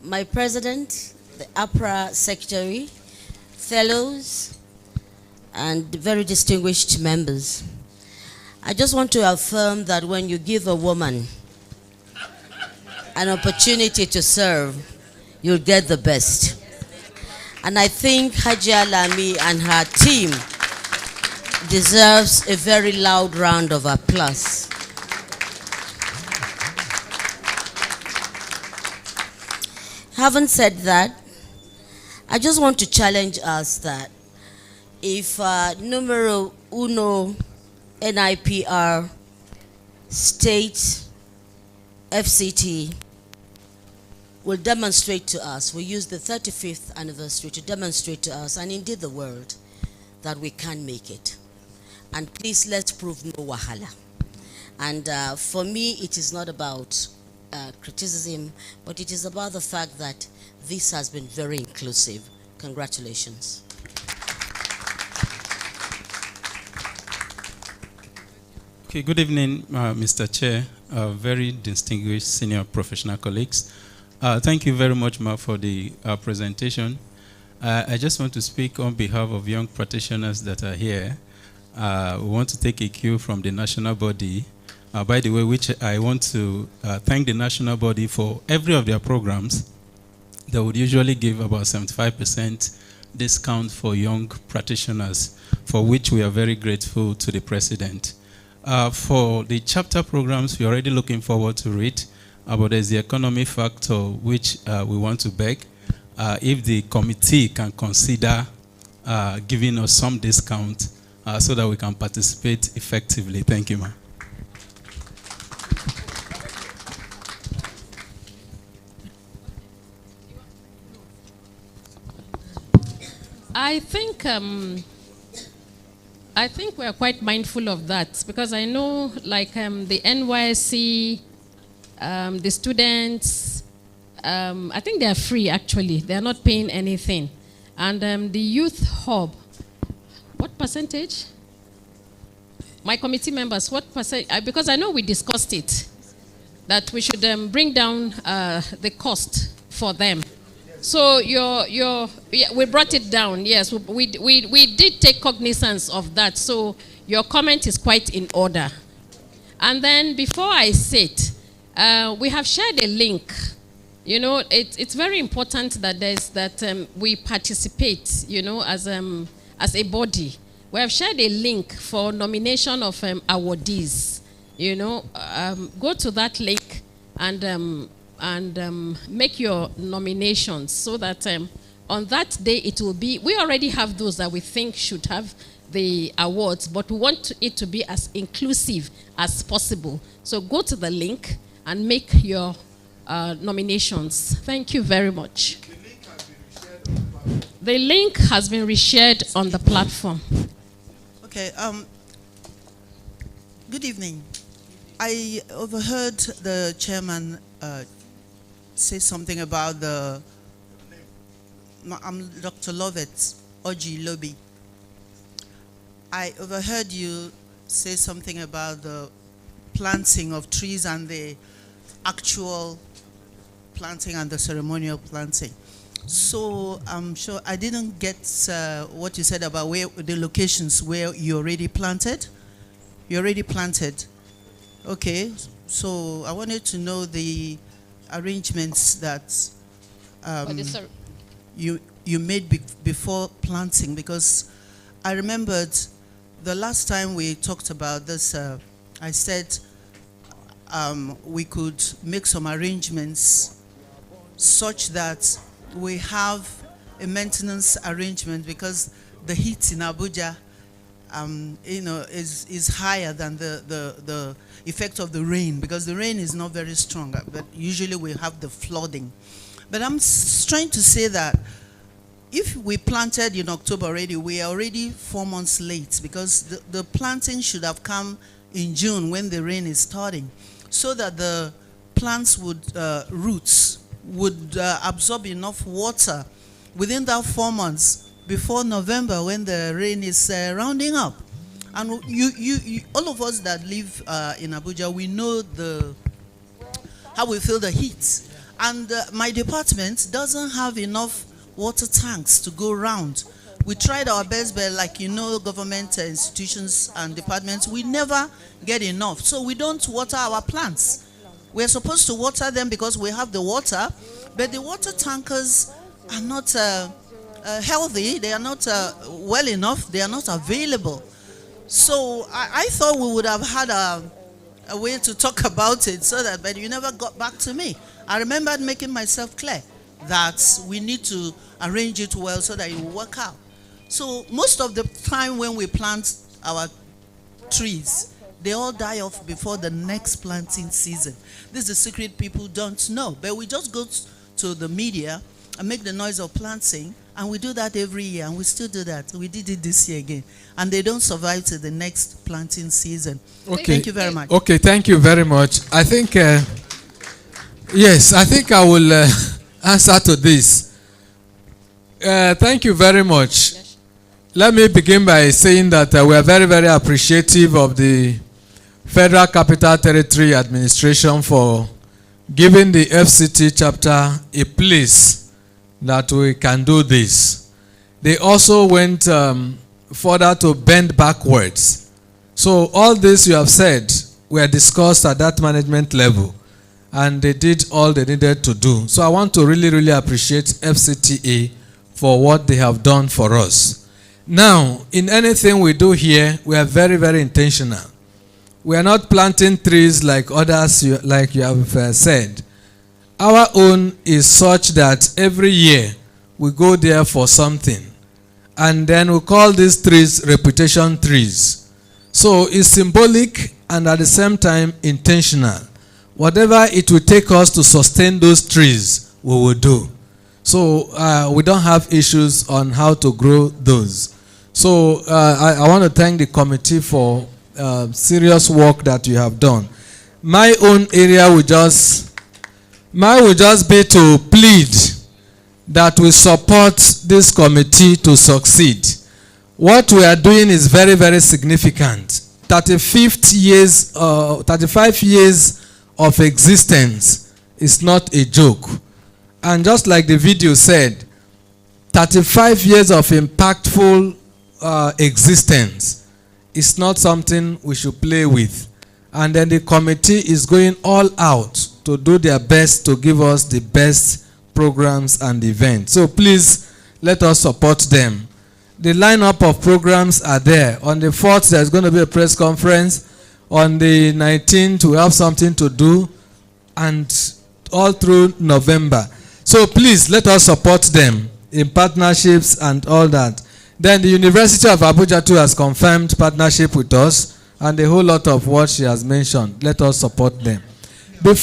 Speaker 19: My president, the APRA secretary, fellows, and very distinguished members. I just want to affirm that when you give a woman an opportunity to serve, you'll get the best. And I think Hajia Lami and her team deserves a very loud round of applause. Having said that, I just want to challenge us that if numero uno NIPR state FCT will demonstrate to us, we use the 35th anniversary to demonstrate to us, and indeed the world, that we can make it. And please, let's prove no wahala. And for me, it is not about criticism, but it is about the fact that this has been very inclusive. Congratulations.
Speaker 20: Okay, good evening, Mr. Chair, very distinguished senior professional colleagues. Thank you very much, Ma, for the presentation. I just want to speak on behalf of young practitioners that are here. We want to take a cue from the national body. By the way, which I want to thank the national body for every of their programs. They would usually give about 75% discount for young practitioners, for which we are very grateful to the president. For the chapter programs, we're already looking forward to it, but there's the economy factor which we want to beg. If the committee can consider giving us some discount so that we can participate effectively. Thank you, ma'am.
Speaker 17: I think we're quite mindful of that because I know, like the NYSC, the students, I think they are free actually. They are not paying anything. And the youth hub, what percentage? My committee members, what percent? Because I know we discussed it, that we should bring down the cost for them. So yeah, we brought it down. Yes, we did take cognizance of that. So your comment is quite in order. And then before I sit, we have shared a link. You know, it's very important that we participate. You know, as a body, we have shared a link for nomination of awardees. You know, go to that link and make your nominations so that on that day it will be, we already have those that we think should have the awards, but we want it to be as inclusive as possible. So go to the link and make your nominations. Thank you very much. The link has been reshared on the platform.
Speaker 21: Okay, good evening. I overheard the chairman say something about I'm Dr. Lovett Oji Lobby. I overheard you say something about the planting of trees and the actual planting and the ceremonial planting. So I'm sure I didn't get what you said about where the locations where you already planted. You already planted. Okay, so I wanted to know the arrangements that you made before planting, because I remembered the last time we talked about this, I said we could make some arrangements such that we have a maintenance arrangement, because the heat in Abuja you know, is higher than the effect of the rain, because the rain is not very strong, but usually we have the flooding. But I'm trying to say that if we planted in October already, we are already 4 months late, because the planting should have come in June when the rain is starting, so that the plants would, roots would absorb enough water within that 4 months before November when the rain is rounding up. And all of us that live in Abuja, we know how we feel the heat. And my department doesn't have enough water tanks to go around. We tried our best, but like you know, government institutions and departments, we never get enough. So we don't water our plants. We're supposed to water them because we have the water, but the water tankers are not healthy, they are not well enough, they are not available. So I thought we would have had a way to talk about it, so that, but you never got back to me. I remembered making myself clear that we need to arrange it well so that it will work out. So most of the time when we plant our trees, they all die off before the next planting season. This is a secret people don't know, but we just go to the media and make the noise of planting, and we do that every year, and we still do that. We did it this year again, and they don't survive to the next planting season.
Speaker 2: Okay.
Speaker 21: Thank you very much.
Speaker 2: Okay, thank you very much. I think, yes, I think I will answer to this. Thank you very much. Let me begin by saying that we are very, very appreciative of the Federal Capital Territory Administration for giving the FCT chapter a place that we can do this. They also went further to bend backwards. So all this you have said were discussed at that management level, and they did all they needed to do. So I want to really, really appreciate FCTA for what they have done for us. Now, in anything we do here, we are very, very intentional. We are not planting trees like others, like you have said. Our own is such that every year we go there for something. And then we call these trees reputation trees. So it's symbolic and at the same time intentional. Whatever it will take us to sustain those trees, we will do. So we don't have issues on how to grow those. So I want to thank the committee for serious work that you have done. My own area will just be to plead that we support this committee to succeed. What we are doing is very, very significant. 35 years of existence is not a joke. And just like the video said, 35 years of impactful existence is not something we should play with. And then the committee is going all out to do their best to give us the best programs and events. So please let us support them. The lineup of programs are there. On the 4th, there's going to be a press conference. On the 19th, we have something to do. And all through November. So please let us support them in partnerships and all that. Then the University of Abuja too has confirmed partnership with us and a whole lot of what she has mentioned. Let us support them. The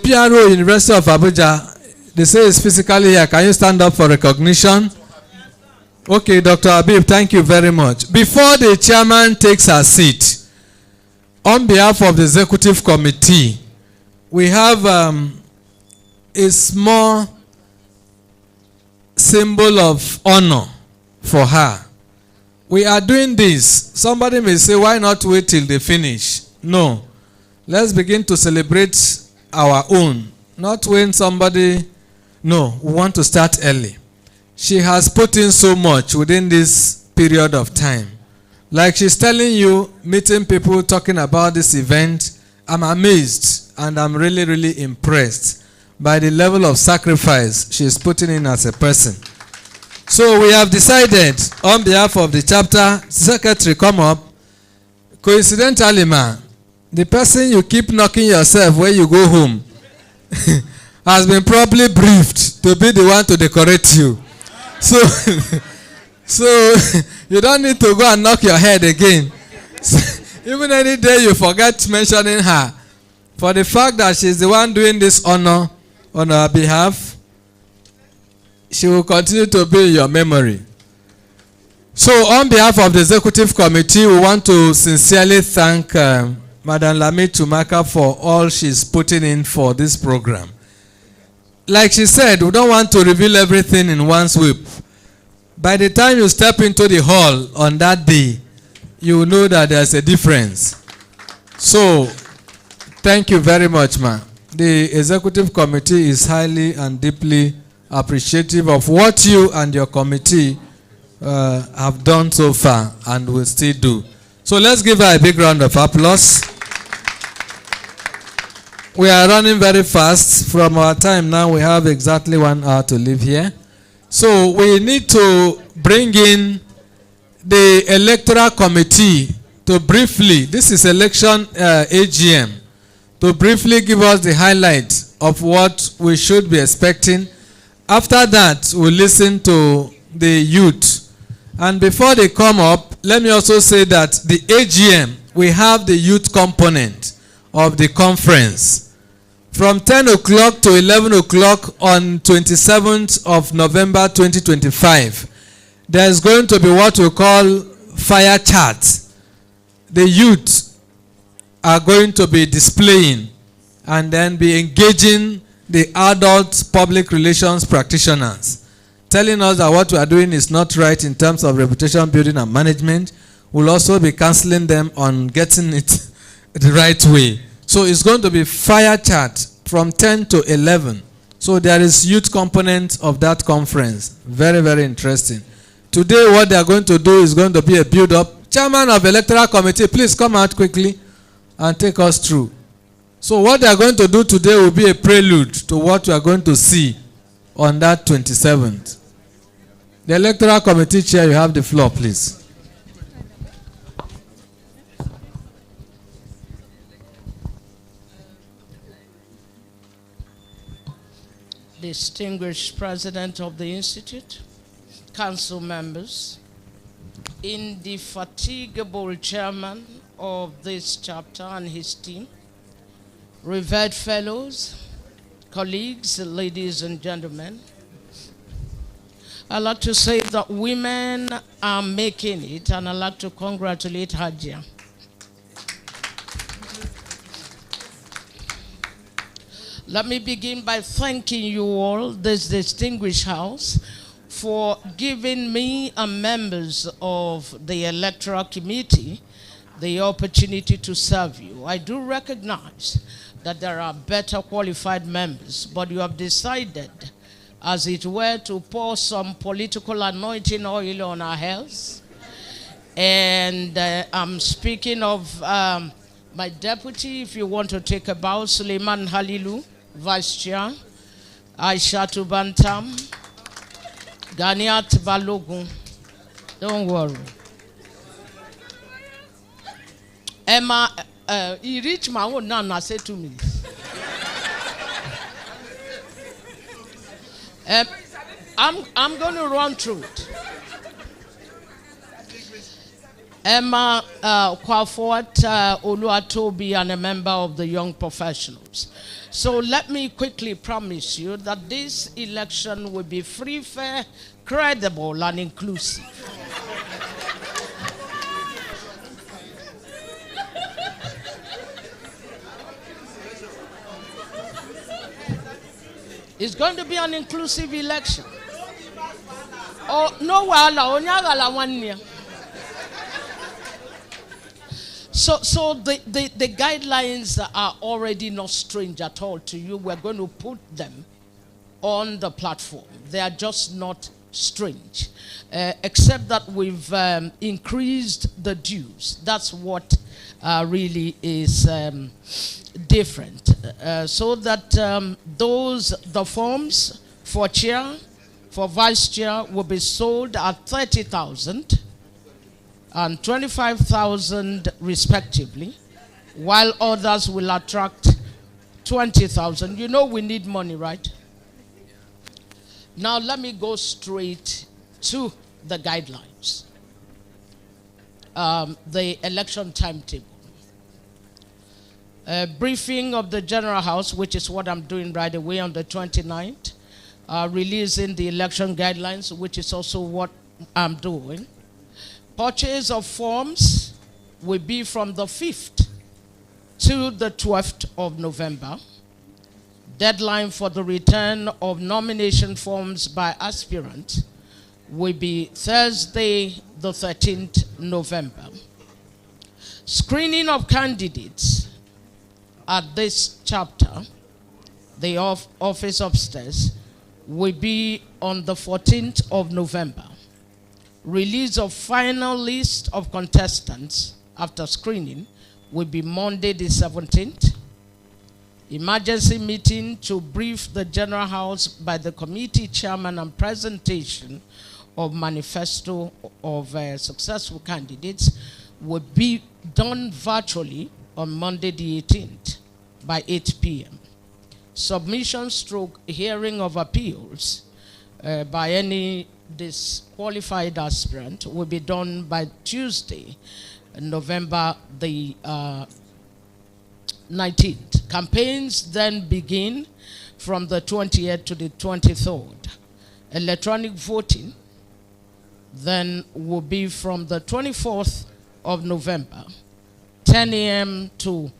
Speaker 2: PRO University of Abuja, they say it's physically here. Can you stand up for recognition? Okay, Dr. Habib, thank you very much. Before the chairman takes her seat, on behalf of the executive committee, we have a small symbol of honor for her. We are doing this. Somebody may say, why not wait till they finish? No. Let's begin to celebrate our own. Not when somebody... No, we want to start early. She has put in so much within this period of time. Like she's telling you, meeting people, talking about this event, I'm amazed and I'm really, really impressed by the level of sacrifice she's putting in as a person. So we have decided on behalf of the chapter secretary, come up. Coincidentally, ma, the person you keep knocking yourself when you go home has been properly briefed to be the one to decorate you. So, so you don't need to go and knock your head again. So, even any day you forget mentioning her, for the fact that she's the one doing this honor on our behalf, she will continue to be in your memory. So on behalf of the executive committee, we want to sincerely thank Madam Lami Tumaka for all she's putting in for this program. Like she said, we don't want to reveal everything in one sweep. By the time you step into the hall on that day, you will know that there's a difference. So, thank you very much, ma. The executive committee is highly and deeply appreciative of what you and your committee have done so far and will still do. So let's give her a big round of applause. We are running very fast. From our time now, we have exactly 1 hour to leave here. So we need to bring in the electoral committee to briefly, this is election AGM, to briefly give us the highlight of what we should be expecting. After that, we'll listen to the youth. And before they come up, let me also say that the AGM, we have the youth component of the conference. From 10 o'clock to 11 o'clock on 27th of November 2025, there's going to be what we call fire chat. The youth are going to be displaying and then be engaging the adult public relations practitioners, telling us that what we are doing is not right in terms of reputation building and management. We'll also be counseling them on getting it the right way. So it's going to be fire chat from 10 to 11. So there is youth component of that conference. Very, very interesting. Today what they are going to do is going to be a build-up. Chairman of Electoral Committee, please come out quickly and take us through. So what they are going to do today will be a prelude to what we are going to see on that 27th. The Electoral Committee Chair, you have the floor, please.
Speaker 3: distinguished president of the Institute, council members, indefatigable chairman of this chapter and his team, revered fellows, colleagues, ladies and gentlemen. I'd like to say that women are making it, and I'd like to congratulate Hajia. Let me begin by thanking you all, this distinguished house, for giving me and members of the electoral committee the opportunity to serve you. I do recognize that there are better qualified members, but you have decided, as it were, to pour some political anointing oil on our heads. And I'm speaking of my deputy, if you want to take a bow, Suleiman Halilu, Vice Chair, Aishatu Bantam, Ganiat Balogun. Don't worry. Emma, he reached my own now, I said 2 minutes. I'm going to run through it. Emma Kwafort Oluwatobi, and a member of the Young Professionals. So let me quickly promise you that this election will be free, fair, credible, and inclusive. It's going to be an inclusive election. Oh, no, onyagala 1 year. So the guidelines are already not strange at all to you. We're going to put them on the platform. They are just not strange, except that we've increased the dues. That's what really is different. So that the forms for chair, for vice chair will be sold at 30,000 and 25,000 respectively, while others will attract 20,000. You know we need money, right? Now let me go straight to the guidelines. The election timetable. A briefing of the General House, which is what I'm doing right away on the 29th, releasing the election guidelines, which is also what I'm doing. Purchase of forms will be from the 5th to the 12th of November. Deadline for the return of nomination forms by aspirants will be Thursday, the 13th November. Screening of candidates at this chapter, the office upstairs, will be on the 14th of November. Release of final list of contestants after screening will be Monday the 17th. Emergency meeting to brief the General House by the committee chairman and presentation of manifesto of successful candidates will be done virtually on Monday the 18th by 8 p.m. Submission stroke hearing of appeals by any disqualified aspirant will be done by Tuesday, November the 19th. Campaigns then begin from the 20th to the 23rd. Electronic voting then will be from the 24th of November, 10 a.m. to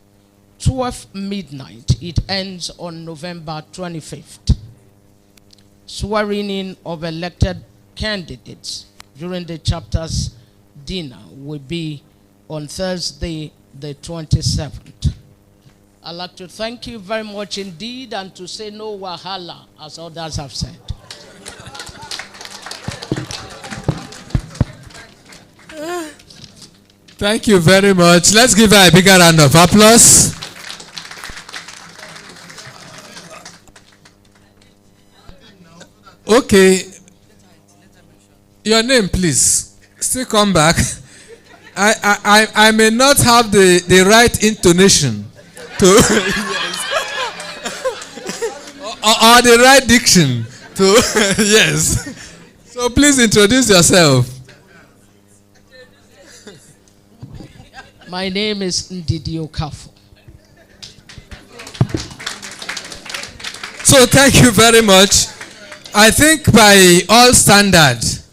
Speaker 3: 12 midnight. It ends on November 25th. Swearing in of elected candidates during the chapter's dinner will be on Thursday, the 27th. I'd like to thank you very much indeed and to say no wahala, as others have said.
Speaker 2: Thank you very much. Let's give her a bigger round of applause. Okay. Your name, please. Still come back. I may not have the right intonation to or the right diction to yes. So please introduce yourself.
Speaker 3: My name is Ndidi Okafor.
Speaker 2: So thank you very much. I think by all standards,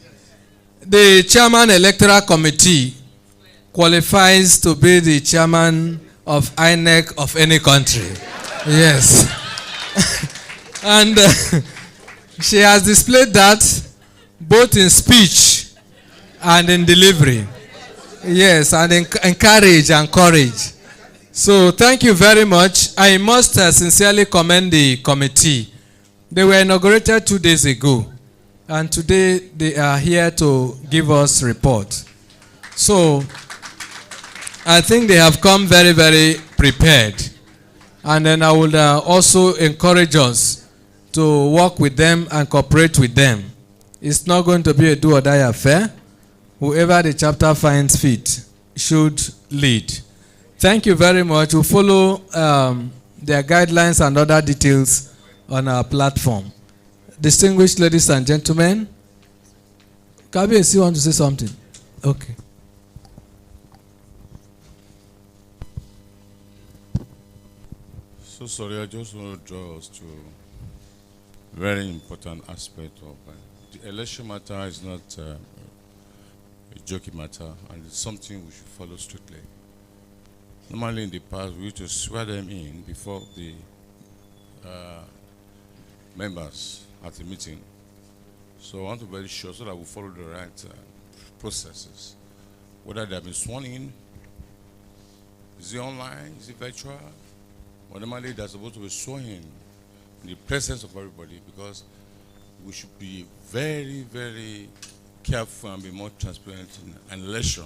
Speaker 2: the chairman electoral committee qualifies to be the chairman of INEC of any country. Yes. And she has displayed that both in speech and in delivery. Yes, and in courage and courage. So thank you very much. I must sincerely commend the committee. They were inaugurated 2 days ago, and today they are here to give us report. So I think they have come very, very prepared. And then I would also encourage us to work with them and cooperate with them. It's not going to be a do or die affair. Whoever the chapter finds fit should lead. Thank you very much. We'll follow their guidelines and other details on our platform. Distinguished ladies and gentlemen, Kabiyesi, you want to say something? Okay.
Speaker 5: So sorry, I just want to draw us to a very important aspect of the election matter is not a joking matter, and it's something we should follow strictly. Normally in the past, we used to swear them in before the members at the meeting. So I want to be very sure so that we follow the right processes. Whether they have been sworn in, is it online, is it virtual? But normally they're supposed to be sworn in the presence of everybody, because we should be very, very careful and be more transparent in an election,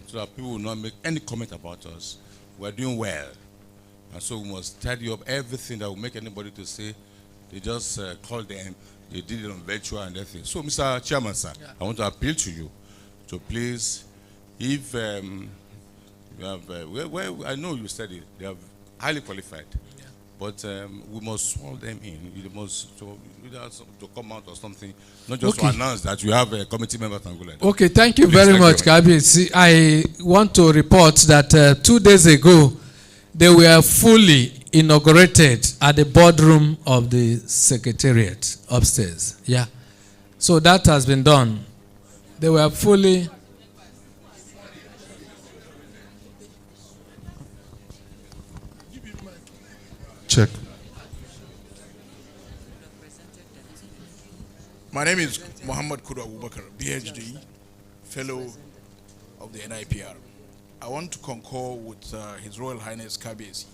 Speaker 5: so that people will not make any comment about us. We're doing well. And so we must tidy up everything that will make anybody to say they just called them, they did it on virtual and everything. So, Mr. Chairman, sir, yeah, I want to appeal to you to please, if you have, I know you studied, they are highly qualified, yeah, but we must swear them in. You must to come out or something, not just to announce that you have a committee member.
Speaker 2: Okay, thank you very much, Kabiyesi. I want to report that 2 days ago, they were fully inaugurated at the boardroom of the secretariat upstairs. Yeah. So that has been done. They were fully...
Speaker 8: Check.
Speaker 22: My name is Muhammad Kudu Abubakar, PhD, Fellow of the NIPR. I want to concur with His Royal Highness Kabiyesi,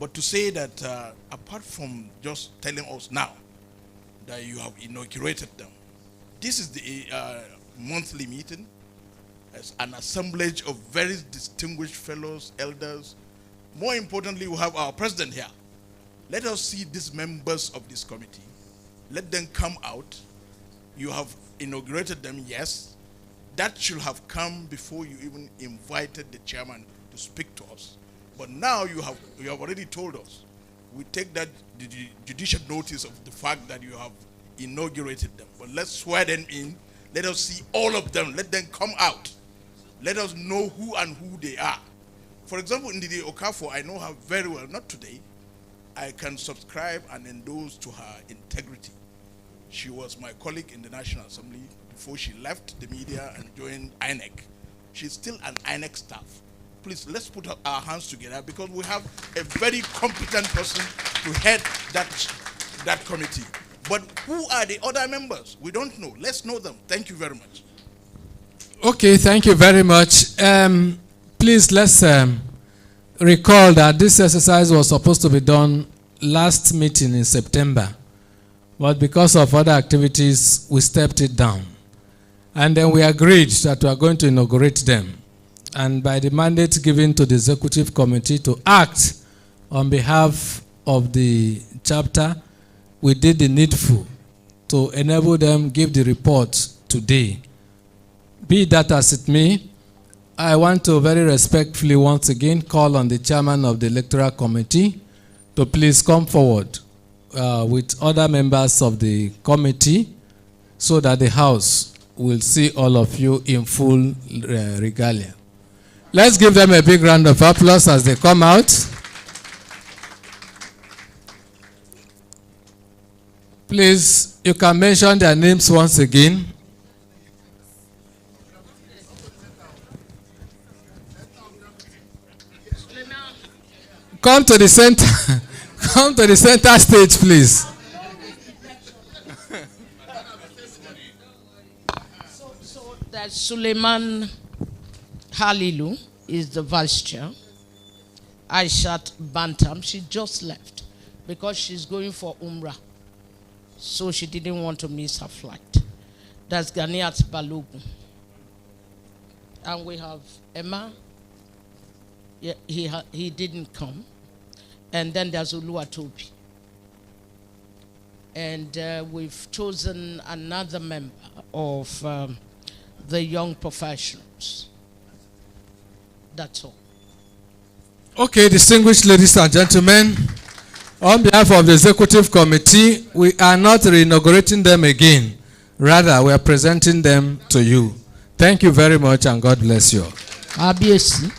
Speaker 22: but to say that apart from just telling us now that you have inaugurated them, this is the monthly meeting as an assemblage of very distinguished fellows, elders. More importantly, we have our president here. Let us see these members of this committee. Let them come out. You have inaugurated them, yes. That should have come before you even invited the chairman to speak to us. But now you have already told us. We take that judicial notice of the fact that you have inaugurated them. But let's swear them in. Let us see all of them. Let them come out. Let us know who and who they are. For example, Ndidi Okafor, I know her very well, not today. I can subscribe and endorse to her integrity. She was my colleague in the National Assembly before she left the media and joined INEC. She's still an INEC staff. Please, let's put our hands together, because we have a very competent person to head that committee. But who are the other members? We don't know. Let's know them. Thank you very much.
Speaker 2: Okay, thank you very much. Please, let's recall that this exercise was supposed to be done last meeting in September. But because of other activities, we stepped it down. And then we agreed that we are going to inaugurate them. And by the mandate given to the executive committee to act on behalf of the chapter, we did the needful to enable them give the report today. Be that as it may, I want to very respectfully once again call on the chairman of the electoral committee to please come forward with other members of the committee so that the House will see all of you in full regalia. Let's give them a big round of applause as they come out. Please, you can mention their names once again. Come to the center. Come to the center stage, please.
Speaker 3: So that Suleiman Halilu is the vice chair. Aishat Bantam, she just left because she's going for Umrah. So she didn't want to miss her flight. That's Ganiat Balogun. And we have Emma. Yeah, he didn't come. And then there's Oluwatobi. And we've chosen another member of the young professionals. That's all.
Speaker 2: Okay, distinguished ladies and gentlemen, on behalf of the executive committee, we are not reinaugurating them again. Rather, we are presenting them to you. Thank you very much and God bless you.
Speaker 3: ABS.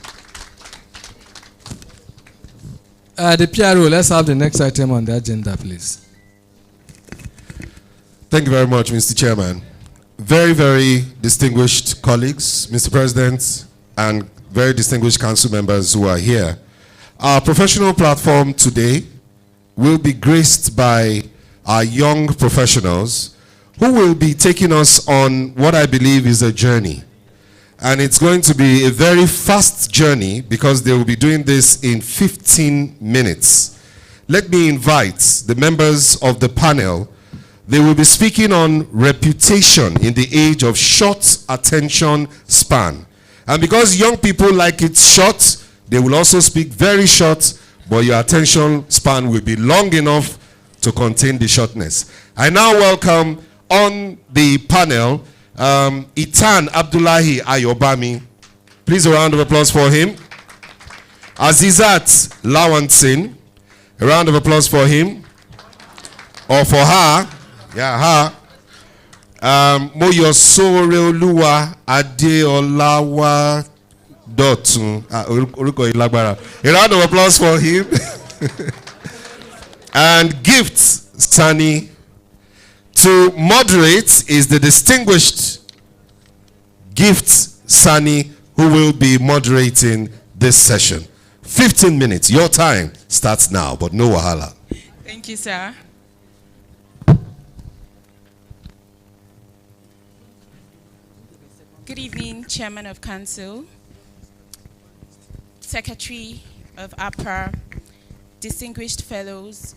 Speaker 2: The PRO, let's have the next item on the agenda, please.
Speaker 1: Thank you very much, Mr. Chairman. Very, very distinguished colleagues, Mr. President, and very distinguished council members who are here. Our professional platform today will be graced by our young professionals who will be taking us on what I believe is a journey. And it's going to be a very fast journey because they will be doing this in 15 minutes. Let me invite the members of the panel. They will be speaking on reputation in the age of short attention span. And because young people like it short, they will also speak very short, but your attention span will be long enough to contain the shortness. I now welcome on the panel Itan Abdullahi Ayobami. Please a round of applause for him. Azizat Lawansin. A round of applause for him. Or for her. Yeah, her. Moyosore Oluwa Adeolawa Dotun. A round of applause for him. And Gifts Sani. To moderate is the distinguished Gifts Sani, who will be moderating this session. 15 minutes. Your time starts now, but no wahala.
Speaker 6: Thank you, sir. Good evening, Chairman of Council, Secretary of APRA, distinguished fellows,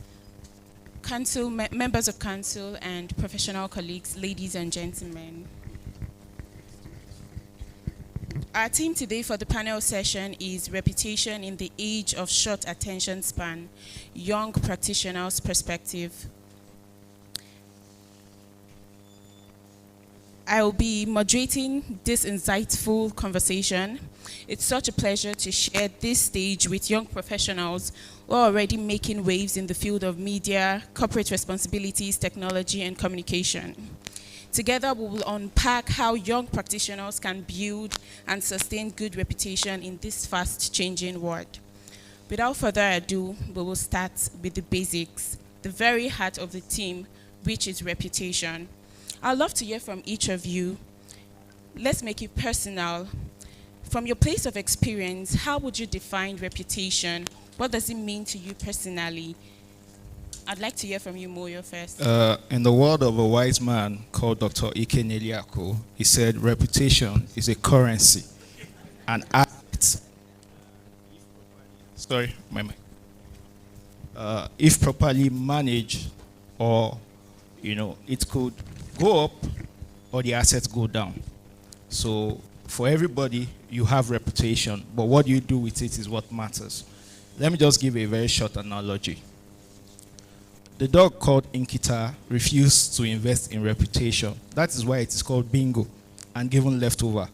Speaker 6: council members of council, and professional colleagues, ladies and gentlemen. Our theme today for the panel session is Reputation in the Age of Short Attention Span, Young Practitioners' Perspective. I will be moderating this insightful conversation. It's such a pleasure to share this stage with young professionals who are already making waves in the field of media, corporate responsibilities, technology, and communication. Together, we will unpack how young practitioners can build and sustain good reputation in this fast-changing world. Without further ado, we will start with the basics, the very heart of the theme, which is reputation. I'd love to hear from each of you. Let's make it personal. From your place of experience, how would you define reputation? What does it mean to you personally? I'd like to hear from you, Moyo, first.
Speaker 9: In the word of a wise man called Dr. Ike Neliako, he said, reputation is a currency, an act. Sorry, my mic. If properly managed, or, it could go up or the assets go down. So for everybody, you have reputation, but what you do with it is what matters. Let me just give a very short analogy. The dog called Inkita refused to invest in reputation. That is why it is called bingo and given leftover.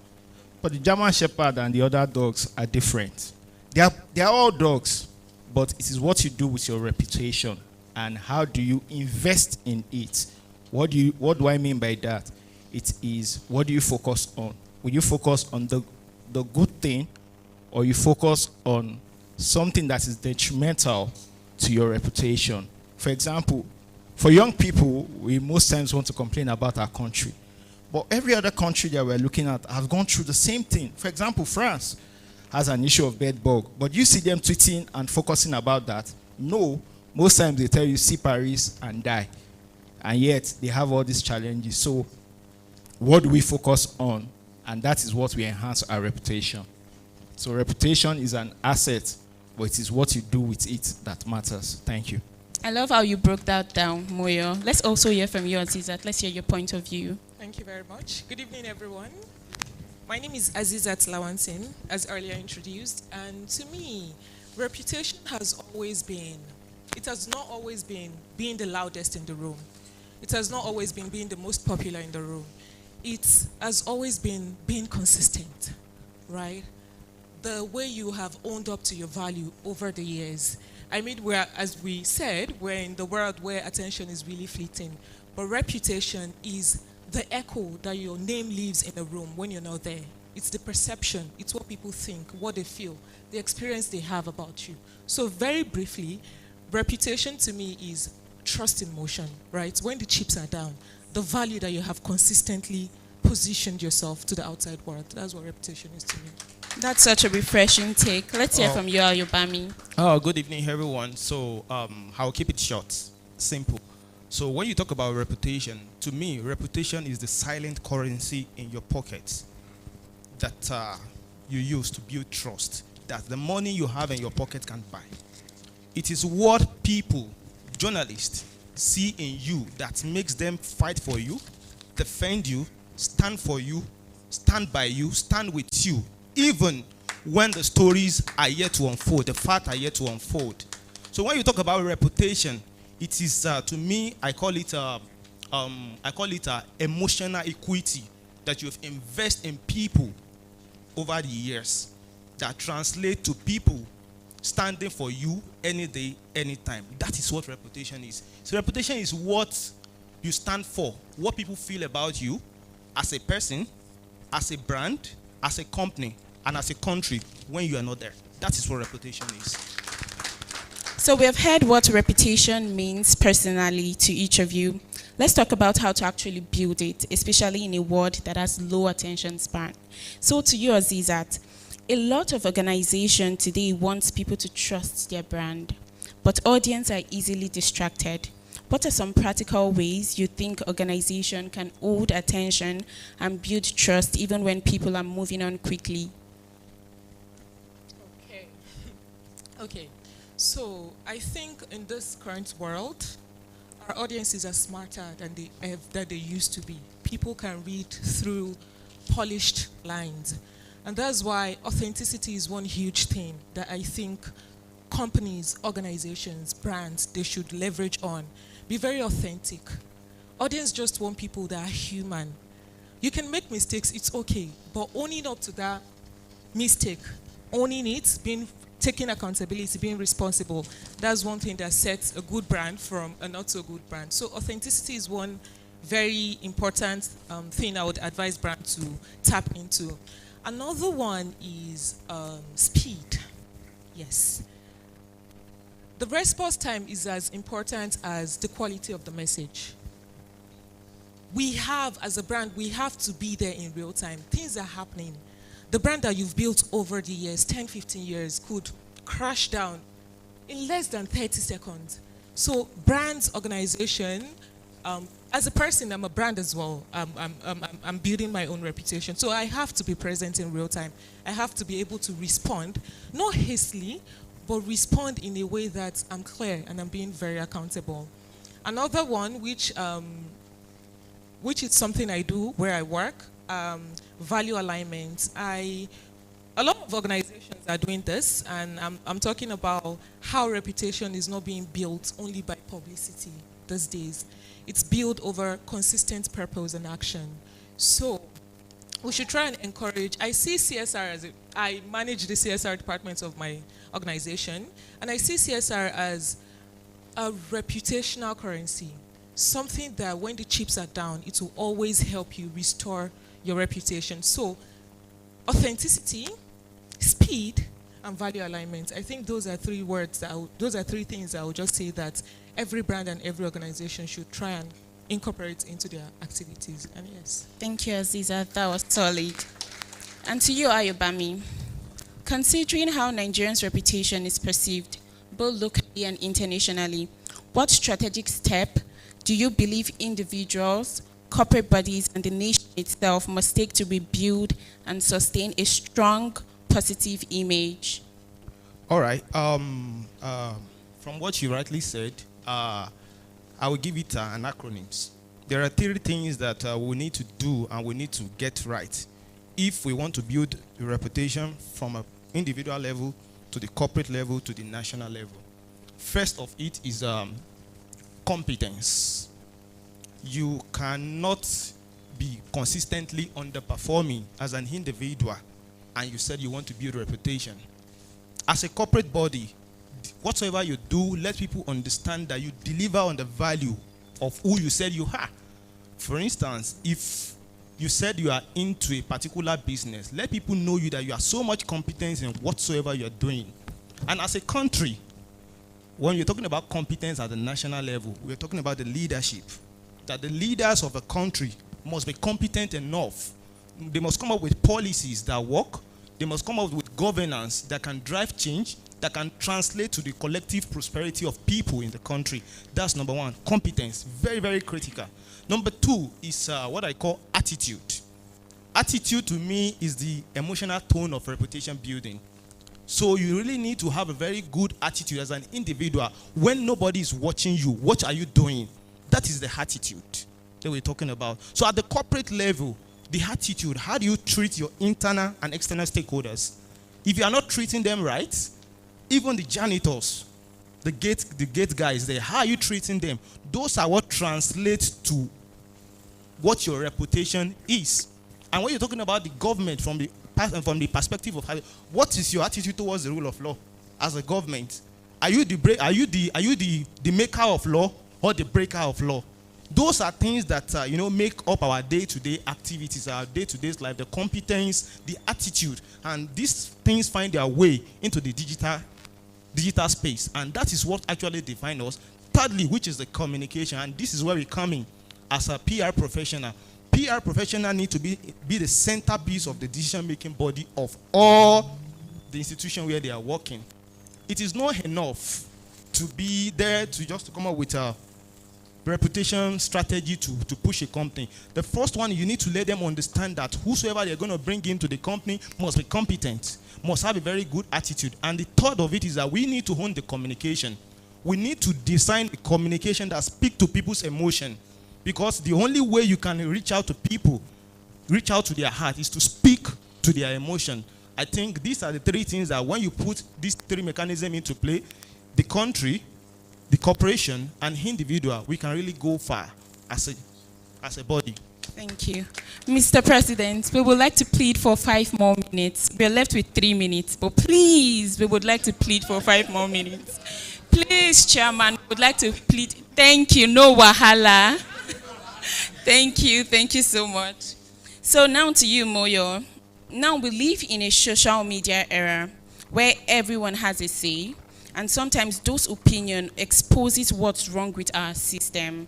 Speaker 9: But the German Shepherd and the other dogs are different. They are all dogs, but it is what you do with your reputation and how do you invest in it? What do I mean by that? It is, what do you focus on? Will you focus on the good thing, or you focus on something that is detrimental to your reputation? For example, for young people, we most times want to complain about our country. But every other country that we're looking at has gone through the same thing. For example, France has an issue of bed bug. But you see them tweeting and focusing about that? No. Most times they tell you, see Paris and die. And yet they have all these challenges. So what do we focus on? And that is what we enhance our reputation. So reputation is an asset, but it is what you do with it that matters. Thank you.
Speaker 6: I love how you broke that down, Moyo. Let's also hear from you, Azizat. Let's hear your point of view.
Speaker 4: Thank you very much. Good evening, everyone. My name is Azizat Lawansin, as earlier introduced. And to me, reputation has always been, it has not always been being the loudest in the room. It has not always been being the most popular in the room. It has always been being consistent, right? The way you have owned up to your value over the years. I mean, as we said, we're in the world where attention is really fleeting. But reputation is the echo that your name leaves in a room when you're not there. It's the perception, it's what people think, what they feel, the experience they have about you. So very briefly, reputation to me is trust in motion, right? When the chips are down, the value that you have consistently positioned yourself to the outside world. That's what reputation is to me.
Speaker 6: That's such a refreshing take. Let's hear from you, Ayobami.
Speaker 8: Oh, good evening, everyone. So I'll keep it short, simple. So when you talk about reputation, to me, reputation is the silent currency in your pockets that you use to build trust, that the money you have in your pocket can buy. It is what people, journalists, see in you that makes them fight for you, defend you, stand for you, stand by you, stand with you, even when the stories are yet to unfold, the facts are yet to unfold. So when you talk about reputation, it is to me, I call it emotional equity that you've invested in people over the years that translate to people standing for you any day, anytime. That is what reputation is. So reputation is what you stand for, what people feel about you as a person, as a brand, as a company, and as a country when you are not there. That is what reputation is.
Speaker 6: So we have heard what reputation means personally to each of you. Let's talk about how to actually build it, especially in a world that has low attention span. So to you, Azizat, a lot of organizations today want people to trust their brand, but audience are easily distracted. What are some practical ways you think organization can hold attention and build trust even when people are moving on quickly?
Speaker 4: Okay. So I think in this current world, our audiences are smarter than they used to be. People can read through polished lines. And that's why authenticity is one huge thing that I think companies, organizations, brands, they should leverage on. Be very authentic. Audience just want people that are human. You can make mistakes, it's okay, but owning up to that mistake, owning it, taking accountability, being responsible, that's one thing that sets a good brand from a not so good brand. So authenticity is one very important thing I would advise brands to tap into. Another one is speed. Yes. The response time is as important as the quality of the message. We have, as a brand, we have to be there in real time. Things are happening. The brand that you've built over the years, 10, 15 years, could crash down in less than 30 seconds. So brands, organization, as a person, I'm a brand as well. I'm building my own reputation. So I have to be present in real time. I have to be able to respond, not hastily, but respond in a way that I'm clear and I'm being very accountable. Another one, which is something I do where I work, value alignment. A lot of organizations are doing this, and I'm talking about how reputation is not being built only by publicity these days. It's built over consistent purpose and action. So we should try and encourage. I see CSR I manage the CSR department of my organization, and I see CSR as a reputational currency, something that when the chips are down, it will always help you restore your reputation. So, authenticity, speed, and value alignment. I think those are three words. Those are three things I would just say that every brand and every organization should try and incorporate into their activities. And yes.
Speaker 6: Thank you, Aziza. That was solid. And to you, Ayobami, considering how Nigerians' reputation is perceived, both locally and internationally, what strategic step do you believe individuals, corporate bodies, and the nation itself must take to rebuild and sustain a strong, positive image?
Speaker 8: All right. From what you rightly said, I will give it an acronyms. There are 3 things that we need to do and we need to get right if we want to build a reputation from an individual level to the corporate level to the national level. First of it is competence. You cannot be consistently underperforming as an individual and you said you want to build a reputation. As a corporate body, whatsoever you do, let people understand that you deliver on the value of who you said you are. For instance, if you said you are into a particular business, let people know you that you are so much competence in whatsoever you are doing. And as a country, when you're talking about competence at the national level, we're talking about the leadership. That the leaders of a country must be competent enough. They must come up with policies that work. They must come up with governance that can drive change, that can translate to the collective prosperity of people in the country. That's number 1, competence, very, very critical. Number 2 is what I call attitude. Attitude to me is the emotional tone of reputation building. So you really need to have a very good attitude as an individual. When nobody is watching you, what are you doing? That is the attitude that we're talking about. So at the corporate level, the attitude, how do you treat your internal and external stakeholders? If you are not treating them right, even the janitors, the gate guys there, how are you treating them? Those are what translates to what your reputation is. And when you're talking about the government from the perspective of what is your attitude towards the rule of law as a government? Are you the maker of law or the breaker of law? Those are things that make up our day-to-day activities, our day-to-day life, the competence, the attitude, and these things find their way into the digital space, and that is what actually defines us. Thirdly, which is the communication, and this is where we come in as a PR professional. PR professional need to be the centerpiece of the decision-making body of all the institution where they are working. It is not enough to be there to come up with a reputation strategy to push a company. The first one, you need to let them understand that whosoever they're going to bring into the company must be competent, must have a very good attitude. And the third of it is that we need to hone the communication. We need to design a communication that speaks to people's emotion, because the only way you can reach out to people, reach out to their heart, is to speak to their emotion. I think these are the 3 things that when you put these 3 mechanisms into play, the country, the corporation, and individual, we can really go far as a body.
Speaker 6: Thank you. Mr. President, we would like to plead for 5 more minutes. We are left with 3 minutes, but please, we would like to plead for 5 more minutes. Please, Chairman, we would like to plead. Thank you. No wahala. Thank you so much. So now to you, Moyo. Now we live in a social media era where everyone has a say, and sometimes those opinions exposes what's wrong with our system.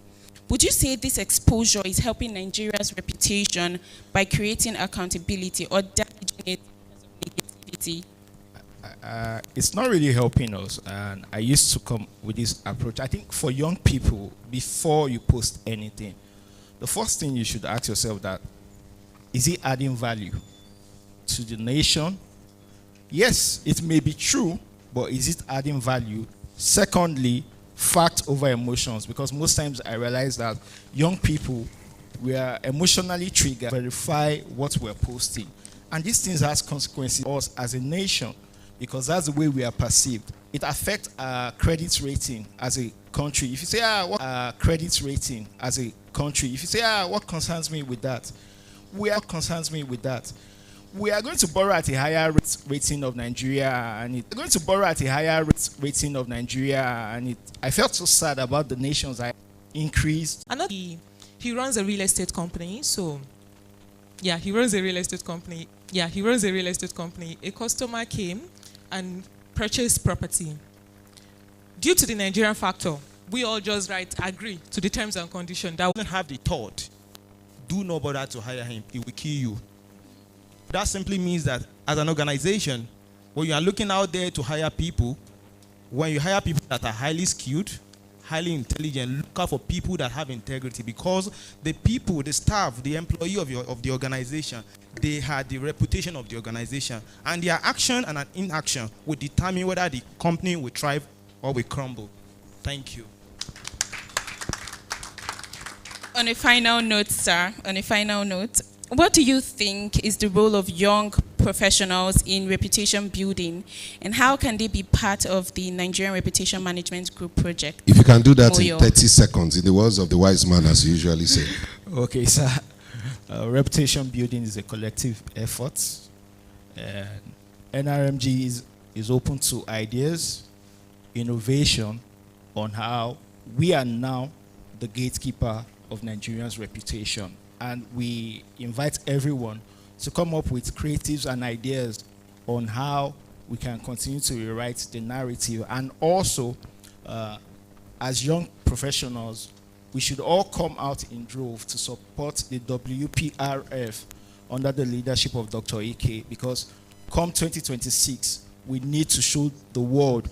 Speaker 6: Would you say this exposure is helping Nigeria's reputation by creating accountability, or damaging it because of negativity?
Speaker 9: It's not really helping us, and I used to come with this approach. I think for young people, before you post anything, the first thing you should ask yourself that, is it adding value to the nation? Yes, it may be true, but is it adding value? Secondly, fact over emotions, because most times I realize that young people, we are emotionally triggered, verify what we're posting. And these things has consequences for us as a nation, because that's the way we are perceived. It affects our credit rating as a country. If you say, what credit rating as a country, if you say, what concerns me with that? What concerns me with that? we are going to borrow at a higher rating of Nigeria, and I felt so sad about the nations I increased.
Speaker 4: Another, he runs a real estate company, so yeah, he runs a real estate company. A customer came and purchased property. Due to the Nigerian factor, we all just agree to the terms and conditions. That
Speaker 8: Don't have the thought, do not bother to hire him, he will kill you. That simply means that as an organization, when you are looking out there to hire people, when you hire people that are highly skilled, highly intelligent, look out for people that have integrity, because the people, the staff, the employee of the organization, they had the reputation of the organization, and their action and an inaction will determine whether the company will thrive or will crumble. Thank you.
Speaker 6: On a final note, sir, what do you think is the role of young professionals in reputation building, and how can they be part of the Nigerian Reputation Management Group project?
Speaker 1: If you can do that in 30 seconds, in the words of the wise man, as you usually say.
Speaker 9: Okay, sir. Reputation building is a collective effort. NRMG is open to ideas, innovation on how we are now the gatekeeper of Nigeria's reputation. And we invite everyone to come up with creatives and ideas on how we can continue to rewrite the narrative. And also, as young professionals, we should all come out in droves to support the WPRF under the leadership of Dr. Ike, because come 2026, we need to show the world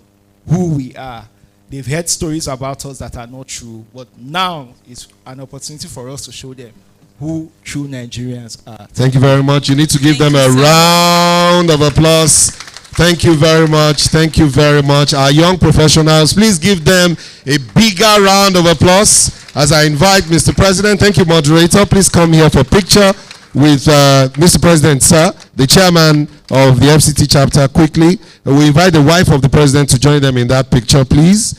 Speaker 9: who we are. They've heard stories about us that are not true, but now is an opportunity for us to show them who true Nigerians are.
Speaker 1: Thank you very much. You need to give them a round of applause. Thank you very much. Thank you very much. Our young professionals, please give them a bigger round of applause as I invite Mr. President. Thank you, moderator. Please come here for a picture with Mr. President, sir, the chairman of the FCT chapter, quickly. We invite the wife of the president to join them in that picture, please.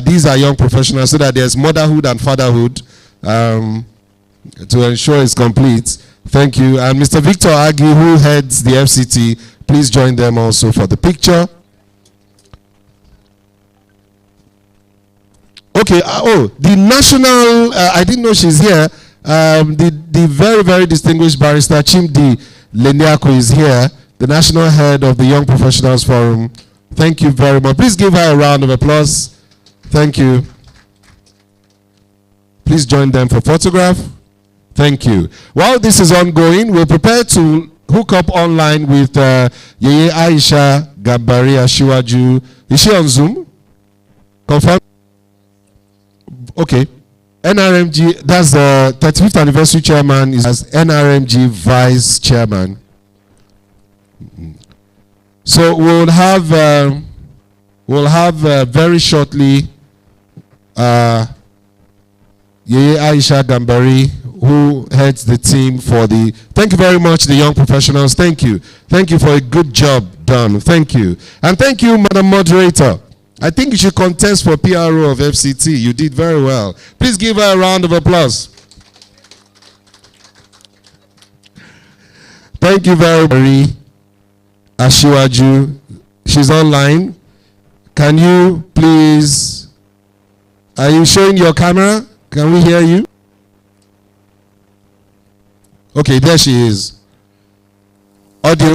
Speaker 1: These are young professionals so that there's motherhood and fatherhood to ensure it's complete. Thank you. And Mr. Victor Agi, who heads the FCT, please join them also for the picture. Okay, the national, I didn't know she's here. The very, very distinguished barrister Chimdi Leniako is here, the national head of the Young Professionals Forum. Thank you very much. Please give her a round of applause. Thank you. Please join them for photograph. Thank you. While this is ongoing, we're prepared to hook up online with Yeye Aisha Gambari Ashiwaju. Is she on Zoom? Confirm? Okay. NRMG, that's the 35th anniversary chairman, is as NRMG vice chairman. So we'll have very shortly Yeye Aisha Gambari, who heads the team for the, thank you very much, the young professionals. Thank you. Thank you for a good job done. Thank you. And thank you, Madam Moderator. I think you should contest for PRO of FCT. You did very well. Please give her a round of applause. Thank you very much, Ashiwaju. She's online. Can you please, are you showing your camera? Can we hear you? Okay, there she is. Audio.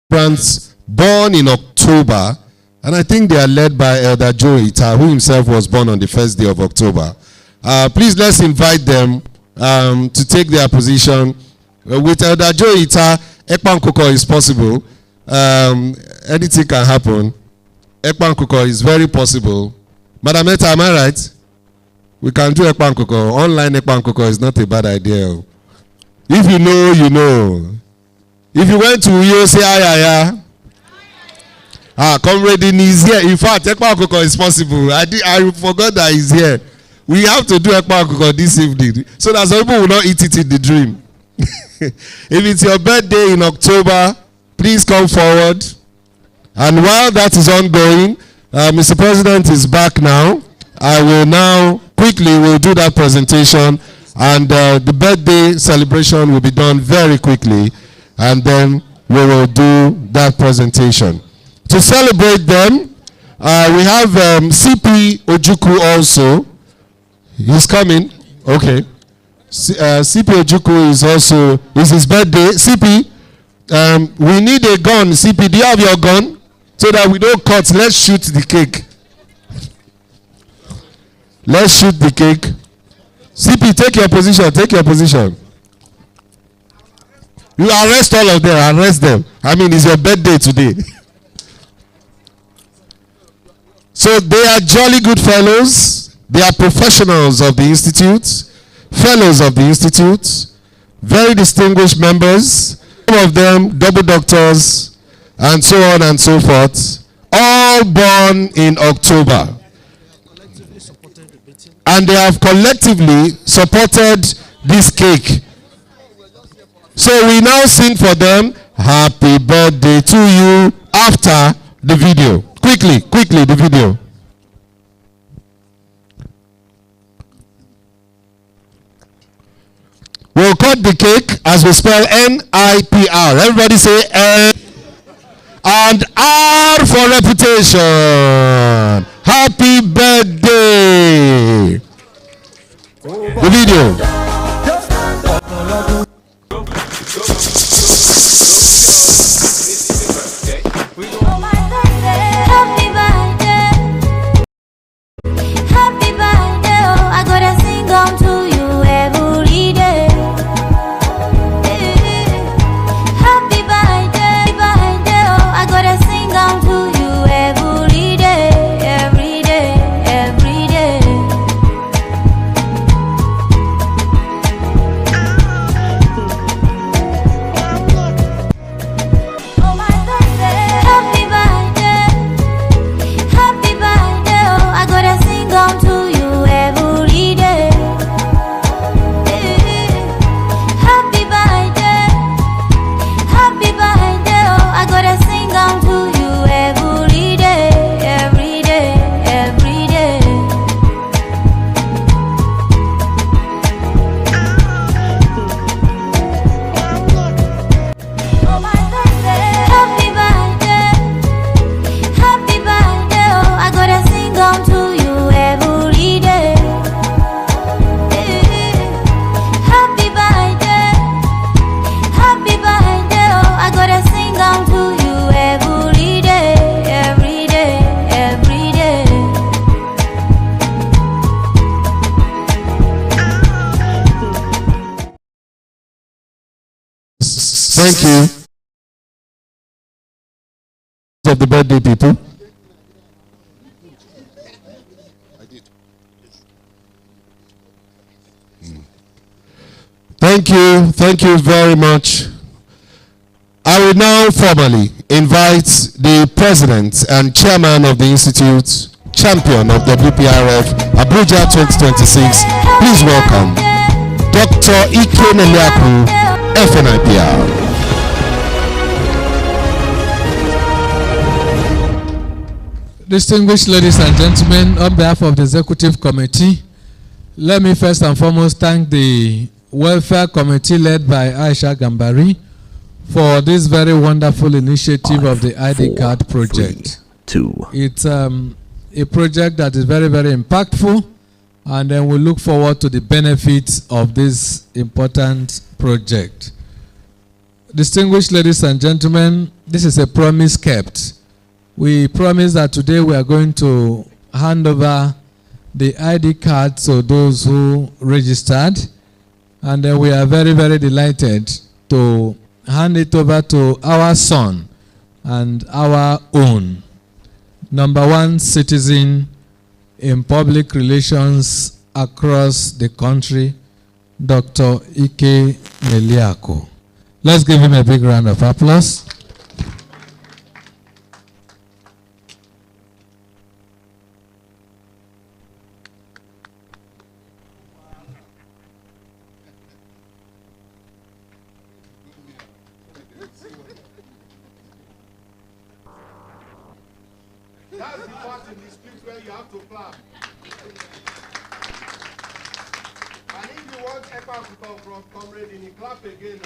Speaker 1: celebrants born in October, and I think they are led by Elder Joe Ita, who himself was born on the first day of October. Please let's invite them to take their position. With Elder Joe Ita, Ekpan Koko is possible. Anything can happen. Ekpan Koko is very possible. Madam Eta, am I right? We can do Ekpan Koko. Online Ekpan Koko is not a bad idea. If you know, you know. If you went to Uyo, say ayaya. Comrade is here. In fact, Ekpan Koko is possible. I forgot that he's here. We have to do Ekpan Koko this evening, so that some people will not eat it in the dream. If it's your birthday in October, please come forward. And while that is ongoing, Mr. President is back now. I will now quickly will do that presentation, and the birthday celebration will be done very quickly, and then we will do that presentation. To celebrate them, we have CP Ojukwu also. He's coming. Okay. CP Ojukwu is also, it's his birthday. CP, we need a gun. CP, do you have your gun? So that we don't cut. Let's shoot the cake. Let's shoot the cake. CP, take your position. Take your position. You arrest all of them. Arrest them. I mean, it's your birthday today. So they are jolly good fellows. They are professionals of the Institute. Fellows of the Institute. Very distinguished members. Some of them double doctors. And so on and so forth. All born in October. And they have collectively supported this cake. So we now sing for them, happy birthday to you, after the video. Quickly, the video. We'll cut the cake as we spell N-I-P-R. Everybody say N. And R for reputation. Happy birthday. The video.
Speaker 11: Happy birthday, oh, I gotta sing on to you every day. Happy birthday, oh, I gotta sing on to you every day, every day, every day. Oh my birthday, happy birthday, oh, I gotta sing on to you every day. Happy birthday, oh, I gotta sing on to you every day, every day, every day. Oh my birthday, happy birthday, oh, I gotta sing on to you every day. Happy birthday, oh, I gotta sing on to you every day, every day, every day.
Speaker 1: Thank you. Of the birthday people. Thank you very much. I will now formally invite the president and chairman of the Institute, champion of WPRF Abuja 2026. Please welcome Dr. Ike Neliaku, FNIPR.
Speaker 2: Distinguished ladies and gentlemen, on behalf of the Executive Committee, let me first and foremost thank the Welfare Committee led by Aisha Gambari for this very wonderful initiative of the ID card project. It's a project that is very, very impactful, and then we look forward to the benefits of this important project. Distinguished ladies and gentlemen, this is a promise kept. We promised that today we are going to hand over the ID cards to those who registered, and we are very, very delighted to hand it over to our son and our own #1 citizen in public relations across the country, Dr. Ike Meliako. Let's give him a big round of applause.
Speaker 15: That's the part in the speech where you have to clap. And if you want echo to come from comrade, you clap again.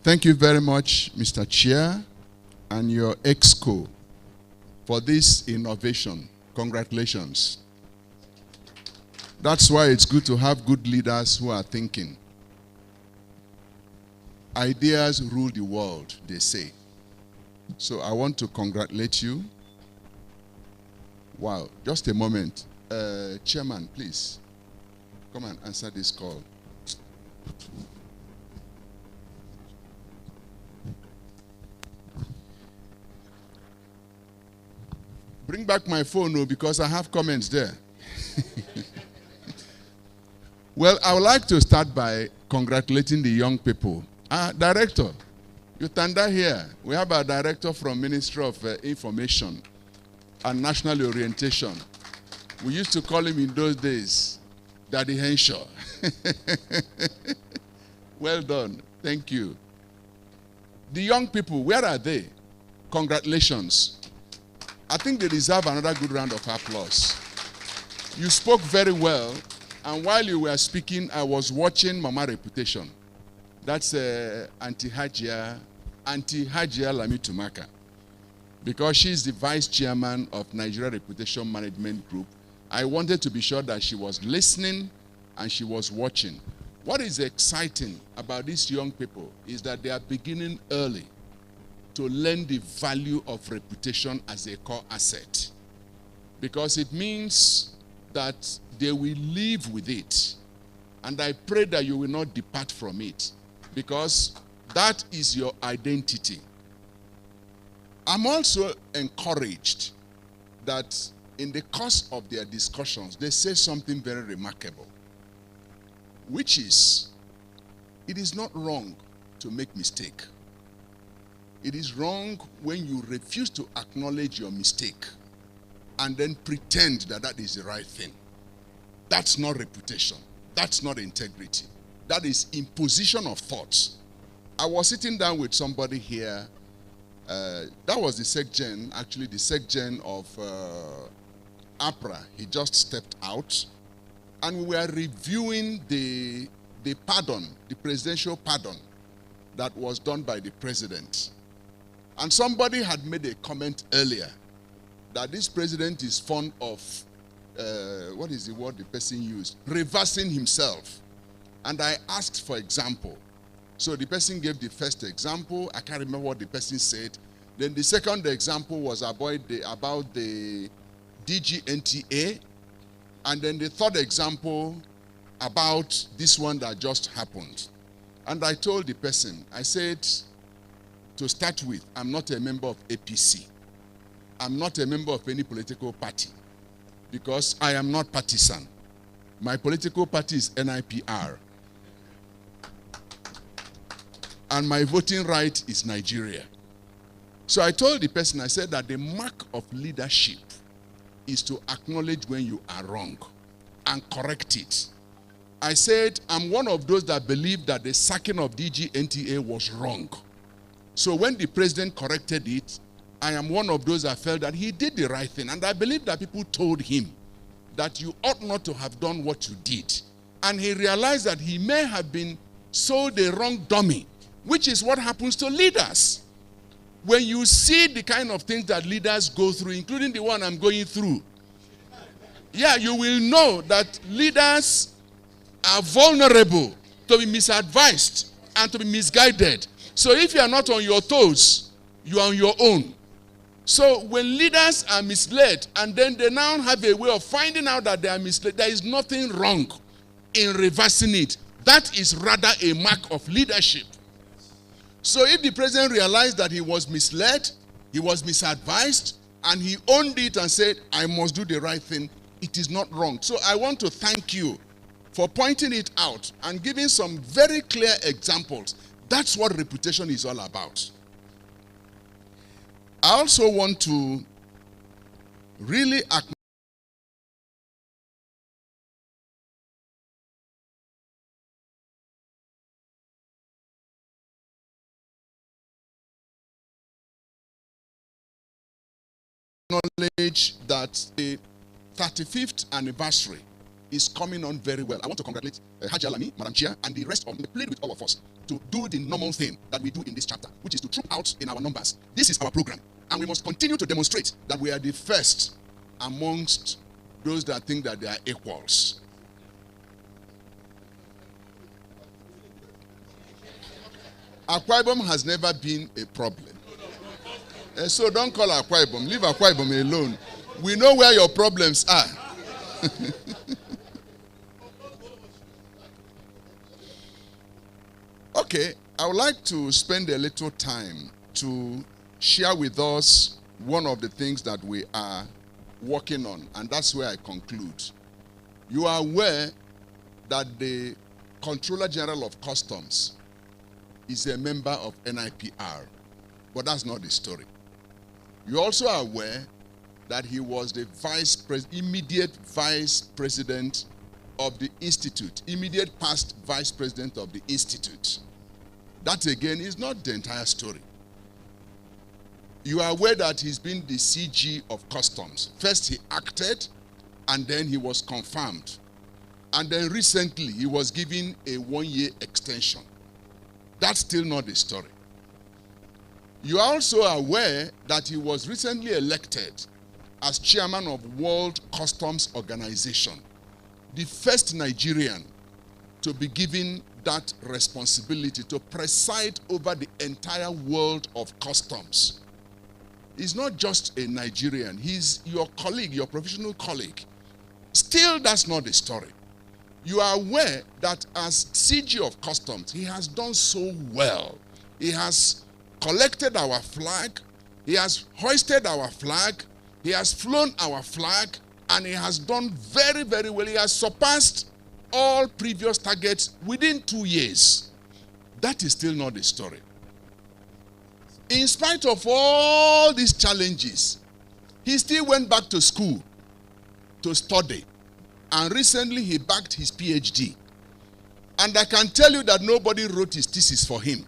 Speaker 7: Thank you very much, Mr. Chair, and your EXCO for this innovation. Congratulations. That's why it's good to have good leaders who are thinking. Ideas rule the world, they say. So I want to congratulate you. Wow, just a moment. Chairman, please, come and answer this call. Bring back my phone, because I have comments there. Well, I would like to start by congratulating the young people. Director, you stand here. We have a director from Ministry of Information and National Orientation. We used to call him in those days, Daddy Henshaw. Well done. Thank you. The young people, where are they? Congratulations. I think they deserve another good round of applause. You spoke very well, and while you were speaking, I was watching Mama Reputation. That's Auntie Hajia Lami Tumaka, because she's the vice chairman of Nigeria Reputation Management Group. I wanted to be sure that she was listening and she was watching. What is exciting about these young people is that they are beginning early to learn the value of reputation as a core asset, because it means that they will live with it. And I pray that you will not depart from it, because that is your identity. I'm also encouraged that in the course of their discussions, they say something very remarkable, which is, it is not wrong to make mistake. It is wrong when you refuse to acknowledge your mistake and then pretend that that is the right thing. That's not reputation. That's not integrity. That is imposition of thoughts. I was sitting down with somebody here. That was the SecGen, actually the SecGen of APRA. He just stepped out. And we were reviewing the pardon, the presidential pardon that was done by the president. And somebody had made a comment earlier that this president is fond of, what is the word the person used? Reversing himself. And I asked for example. So the person gave the first example. I can't remember what the person said. Then the second example was about the DGNTA. And then the third example about this one that just happened. And I told the person, I said, to start with, I'm not a member of APC. I'm not a member of any political party, because I am not partisan. My political party is NIPR. And my voting right is Nigeria. So I told the person, I said that the mark of leadership is to acknowledge when you are wrong and correct it. I said, I'm one of those that believe that the sacking of DGNTA was wrong. So when the president corrected it, I am one of those that felt that he did the right thing. And I believe that people told him that you ought not to have done what you did. And he realized that he may have been sold a wrong dummy, which is what happens to leaders. When you see the kind of things that leaders go through, including the one I'm going through, Yeah, you will know that leaders are vulnerable to be misadvised and to be misguided. So if you are not on your toes, you are on your own. So when leaders are misled and then they now have a way of finding out that they are misled, there is nothing wrong in reversing it. That is rather a mark of leadership. So if the president realized that he was misled, he was misadvised, and he owned it and said, I must do the right thing, it is not wrong. So I want to thank you for pointing it out and giving some very clear examples. That's what reputation is all about. I also want to really acknowledge that the 35th anniversary is coming on very well. I want to congratulate Hajj Alami, Madam Chair, and the rest of them. Plead with all of us to do the normal thing that we do in this chapter, which is to troop out in our numbers. This is our program, and we must continue to demonstrate that we are the first amongst those that think that they are equals. Akwa Ibom has never been a problem. So don't call Akwa Ibom. Leave Akwa Ibom alone. We know where your problems are. Okay, I would like to spend a little time to share with us one of the things that we are working on, and that's where I conclude. You are aware that the Controller General of Customs is a member of NIPR, but that's not the story. You also are aware that he was the immediate vice president of the institute, immediate past vice president of the institute. That again is not the entire story. You are aware that he's been the CG of customs. First he acted, and then he was confirmed. And then recently he was given a 1-year extension. That's still not the story. You are also aware that he was recently elected as chairman of World Customs Organization, the first Nigerian to be given that responsibility to preside over the entire world of customs. He's not just a Nigerian, he's your colleague, your professional colleague. Still, that's not the story. You are aware that as CG of Customs, he has done so well. He has collected our flag, he has hoisted our flag, he has flown our flag, and he has done very, very well. He has surpassed all previous targets within 2 years. That is still not the story. In spite of all these challenges, he still went back to school to study. And recently he backed his PhD. And I can tell you that nobody wrote his thesis for him.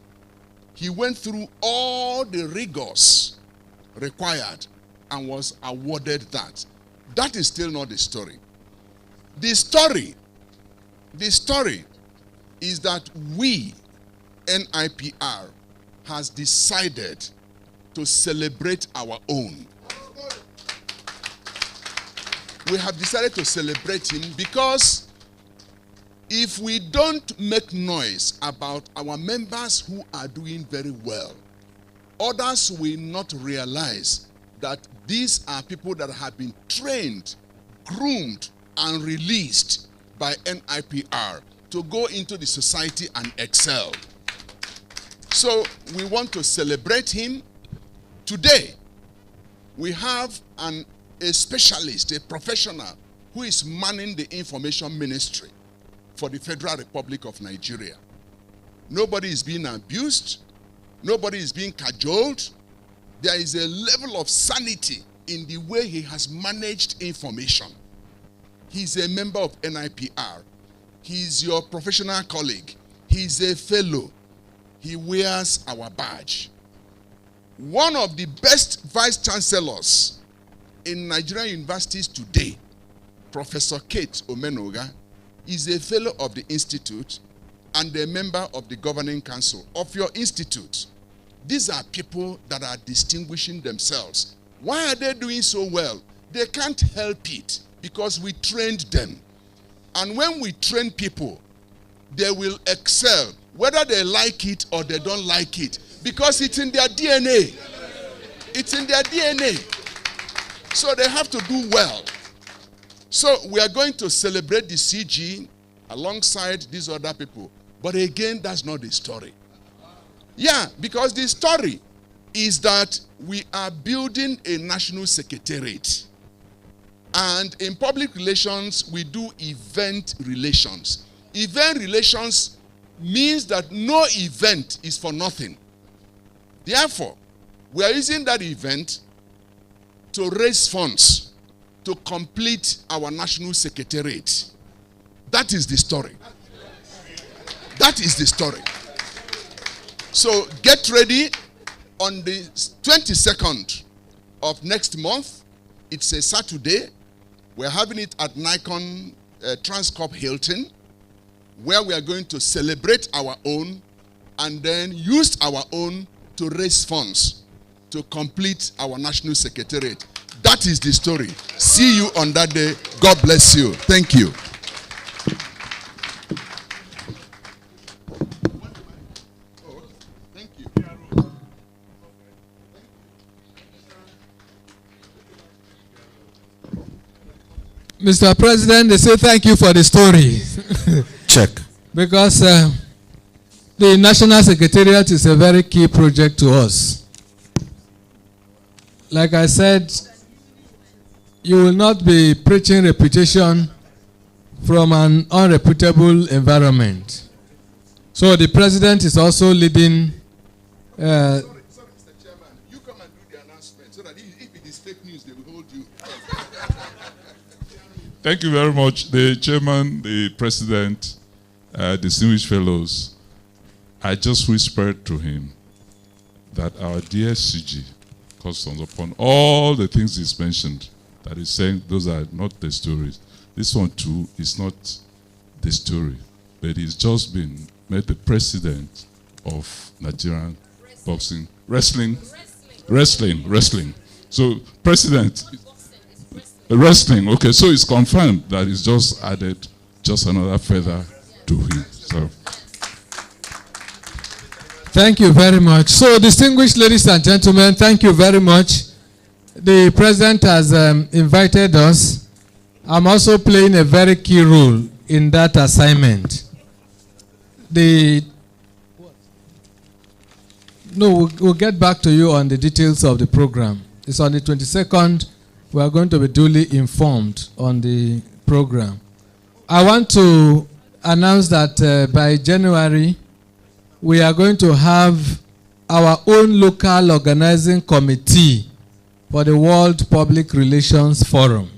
Speaker 7: He went through all the rigors required and was awarded that. That is still not the story. The story is that we, NIPR, has decided to celebrate our own. We have decided to celebrate him because if we don't make noise about our members who are doing very well, others will not realize that these are people that have been trained, groomed, and released by NIPR to go into the society and excel. So we want to celebrate him. Today, we have a specialist, a professional, who is manning the information ministry for the Federal Republic of Nigeria. Nobody is being abused. Nobody is being cajoled. There is a level of sanity in the way he has managed information. He's a member of NIPR. He's your professional colleague. He's a fellow. He wears our badge. One of the best vice chancellors in Nigerian universities today, Professor Kate Omenoga, is a fellow of the institute and a member of the governing council of your institute. These are people that are distinguishing themselves. Why are they doing so well? They can't help it. because we trained them. And when we train people, they will excel, whether they like it or they don't like it, because it's in their DNA. It's in their DNA. So they have to do well. So we are going to celebrate the CG alongside these other people. But again, that's not the story. Yeah, because the story is that we are building a national secretariat. And in public relations, we do event relations. Event relations means that no event is for nothing. Therefore, we are using that event to raise funds to complete our national secretariat. That is the story. That is the story. So get ready on the 22nd of next month. It's a Saturday. We're having it at Nikon Transcorp Hilton, where we are going to celebrate our own and then use our own to raise funds to complete our national secretariat. That is the story. See you on that day. God bless you. Thank you.
Speaker 2: Mr. President, they say thank you for the story.
Speaker 1: Check.
Speaker 2: Because the National Secretariat is a very key project to us. Like I said, you will not be preaching reputation from an unreputable environment. So the president is also leading.
Speaker 7: Sorry, Mr. Chairman, you come and do the announcement so that if it is fake news, they will hold you.
Speaker 10: Thank you very much, the chairman, the president, distinguished fellows. I just whispered to him that our dear CG customs, upon all the things he's mentioned, that he's saying those are not the stories. This one too is not the story, but he's just been made the president of Nigerian boxing, wrestling. So president, wrestling, okay, so it's confirmed that it's just added just another feather to him. So
Speaker 2: thank you very much. So, distinguished ladies and gentlemen, thank you very much. The president has invited us. I'm also playing a very key role in that assignment. We'll get back to you on the details of the program. It's on the 22nd. We are going to be duly informed on the program. I want to announce that by January, we are going to have our own local organizing committee for the World Public Relations Forum.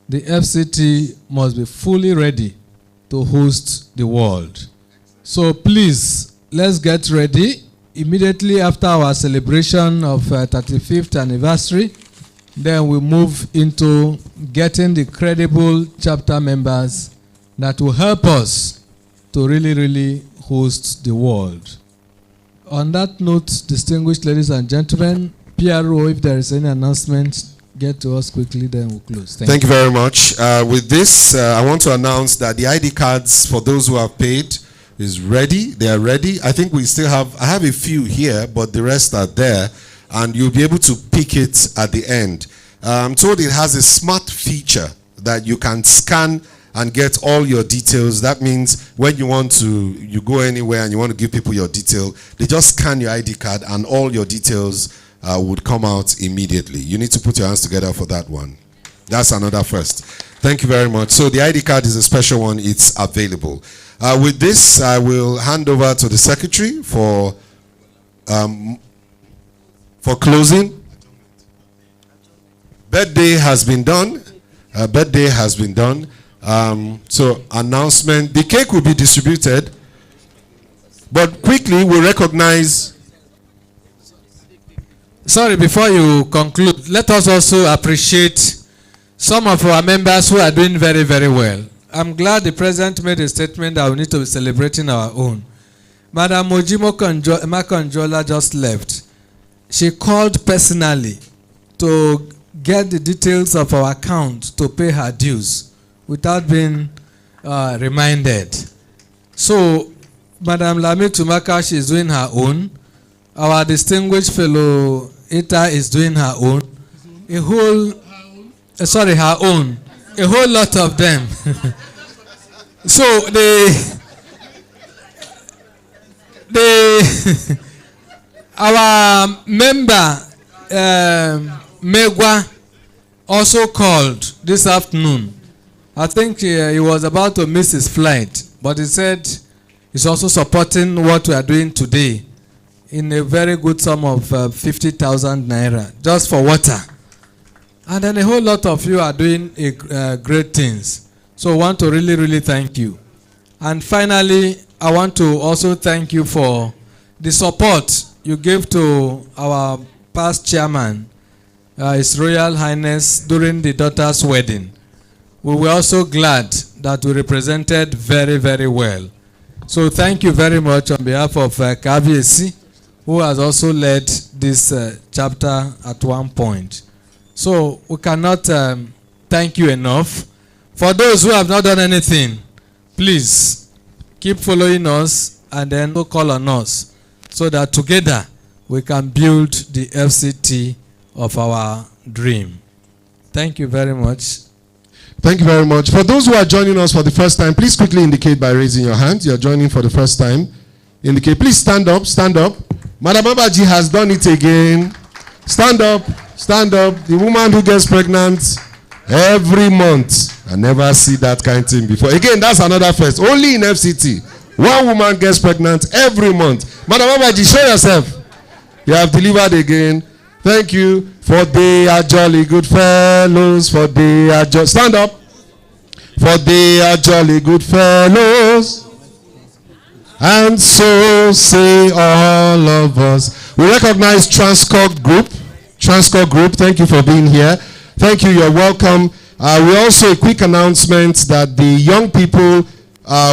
Speaker 2: The FCT must be fully ready to host the world. So please, let's get ready. Immediately after our celebration of 35th anniversary, then we move into getting the credible chapter members that will help us to really host the world. On that note, distinguished ladies and gentlemen, PRO, if there is any announcement, get to us quickly, then we'll close.
Speaker 1: Thank you very much. With this, I want to announce that the ID cards for those who have paid is ready. They are ready. I think we still have, I have a few here, but the rest are there. And you'll be able to pick it at the end. I'm told it has a smart feature that you can scan and get all your details. That means when you want to, you go anywhere and you want to give people your detail, they just scan your ID card and all your details would come out immediately. You need to put your hands together for that one. That's another first. Thank you very much. So the ID card is a special one. It's available. With this, I will hand over to the secretary for closing. Birthday has been done. Birthday has been done. So announcement. The cake will be distributed. But quickly, we recognize.
Speaker 2: Sorry, before you conclude, let us also appreciate some of our members who are doing very well. I'm glad the president made a statement that we need to be celebrating our own. Madam Mojimo Makanjola just left. She called personally to get the details of our account to pay her dues without being reminded. So, Madam Lami Tumaka, she is doing her own. Our distinguished fellow Ita is doing her own. A whole, her own. A whole lot of them. So our member Megwa also called this afternoon. I think he was about to miss his flight, but he said he's also supporting what we are doing today in a very good sum of 50,000 naira just for water. And then a whole lot of you are doing great things. So I want to really, really thank you. And finally, I want to also thank you for the support you gave to our past chairman, His Royal Highness, during the daughter's wedding. We were also glad that we represented very, very well. So thank you very much on behalf of Kabiesi, who has also led this chapter at one point. So we cannot thank you enough. For those who have not done anything, please keep following us and then call on us so that together we can build the FCT of our dream. Thank you very much.
Speaker 1: Thank you very much. For those who are joining us for the first time, please quickly indicate by raising your hand. You're joining for the first time. Indicate. Please stand up. Stand up. Madam Abaji has done it again. Stand up. Stand up. The woman who gets pregnant every month. I never see that kind of thing before. Again, that's another first. Only in FCT. One woman gets pregnant every month. Madam Abaji, show yourself. You have delivered again. Thank you. For they are jolly good fellows. For they are stand up. For they are jolly good fellows. And so say all of us. We recognize Transcorp Group. Transcorp Group, thank you for being here. Thank you, you're welcome. We also, a quick announcement that the young people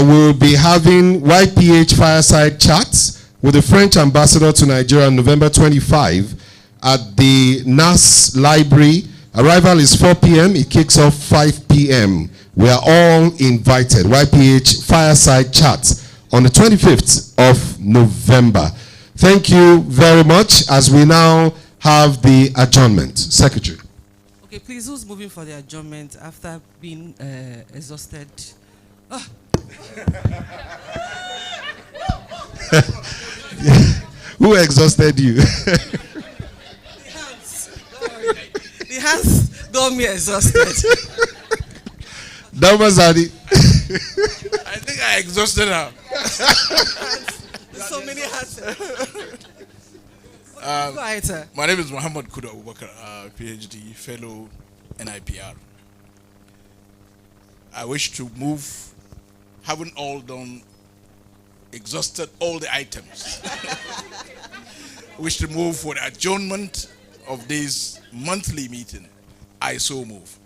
Speaker 1: will be having YPH fireside chats with the French ambassador to Nigeria on November 25 at the NAS Library. Arrival is 4 p.m. It kicks off 5 p.m. We are all invited. YPH fireside chats on the 25th of November. Thank you very much as we now have the adjournment. Secretary.
Speaker 12: Okay, please, who's moving for the adjournment after being exhausted? Oh.
Speaker 1: Who exhausted you?
Speaker 12: The hands got me exhausted.
Speaker 1: That was Adi.
Speaker 22: I think I exhausted her.
Speaker 12: There's so many hands.
Speaker 22: My name is Muhammad Kuda Abubakar, PhD, fellow NIPR. I wish to move, having all done, exhausted all the items. I wish to move for the adjournment of this monthly meeting. I so move.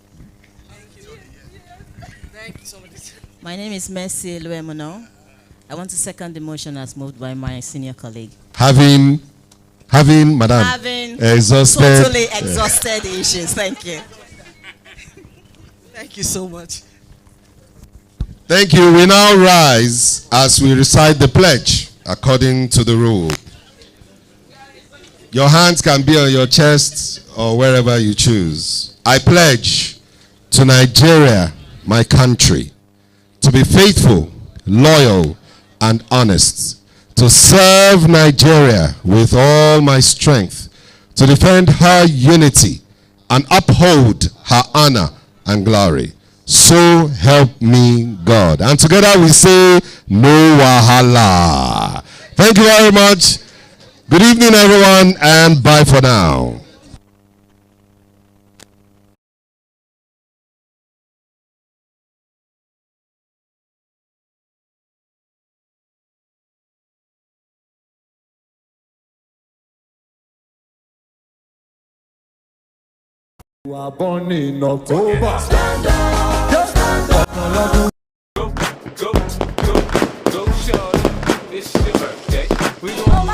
Speaker 12: Thank you so much.
Speaker 13: My name is Mercy Luemono. I want to second the motion as moved by my senior colleague.
Speaker 1: Having Madam, exhausted.
Speaker 12: Totally exhausted the issues. Thank you. Thank you so much.
Speaker 1: Thank you. We now rise as we recite the pledge according to the rule. Your hands can be on your chest or wherever you choose. I pledge to Nigeria, my country, to be faithful, loyal, and honest, to serve Nigeria with all my strength, to defend her unity and uphold her honor and glory. So help me God. And together we say, no wahala. Thank you very much. Good evening, everyone, and bye for now.
Speaker 23: You are born in October. Stand up, stand up. Go, shorty. It's your birthday. We gonna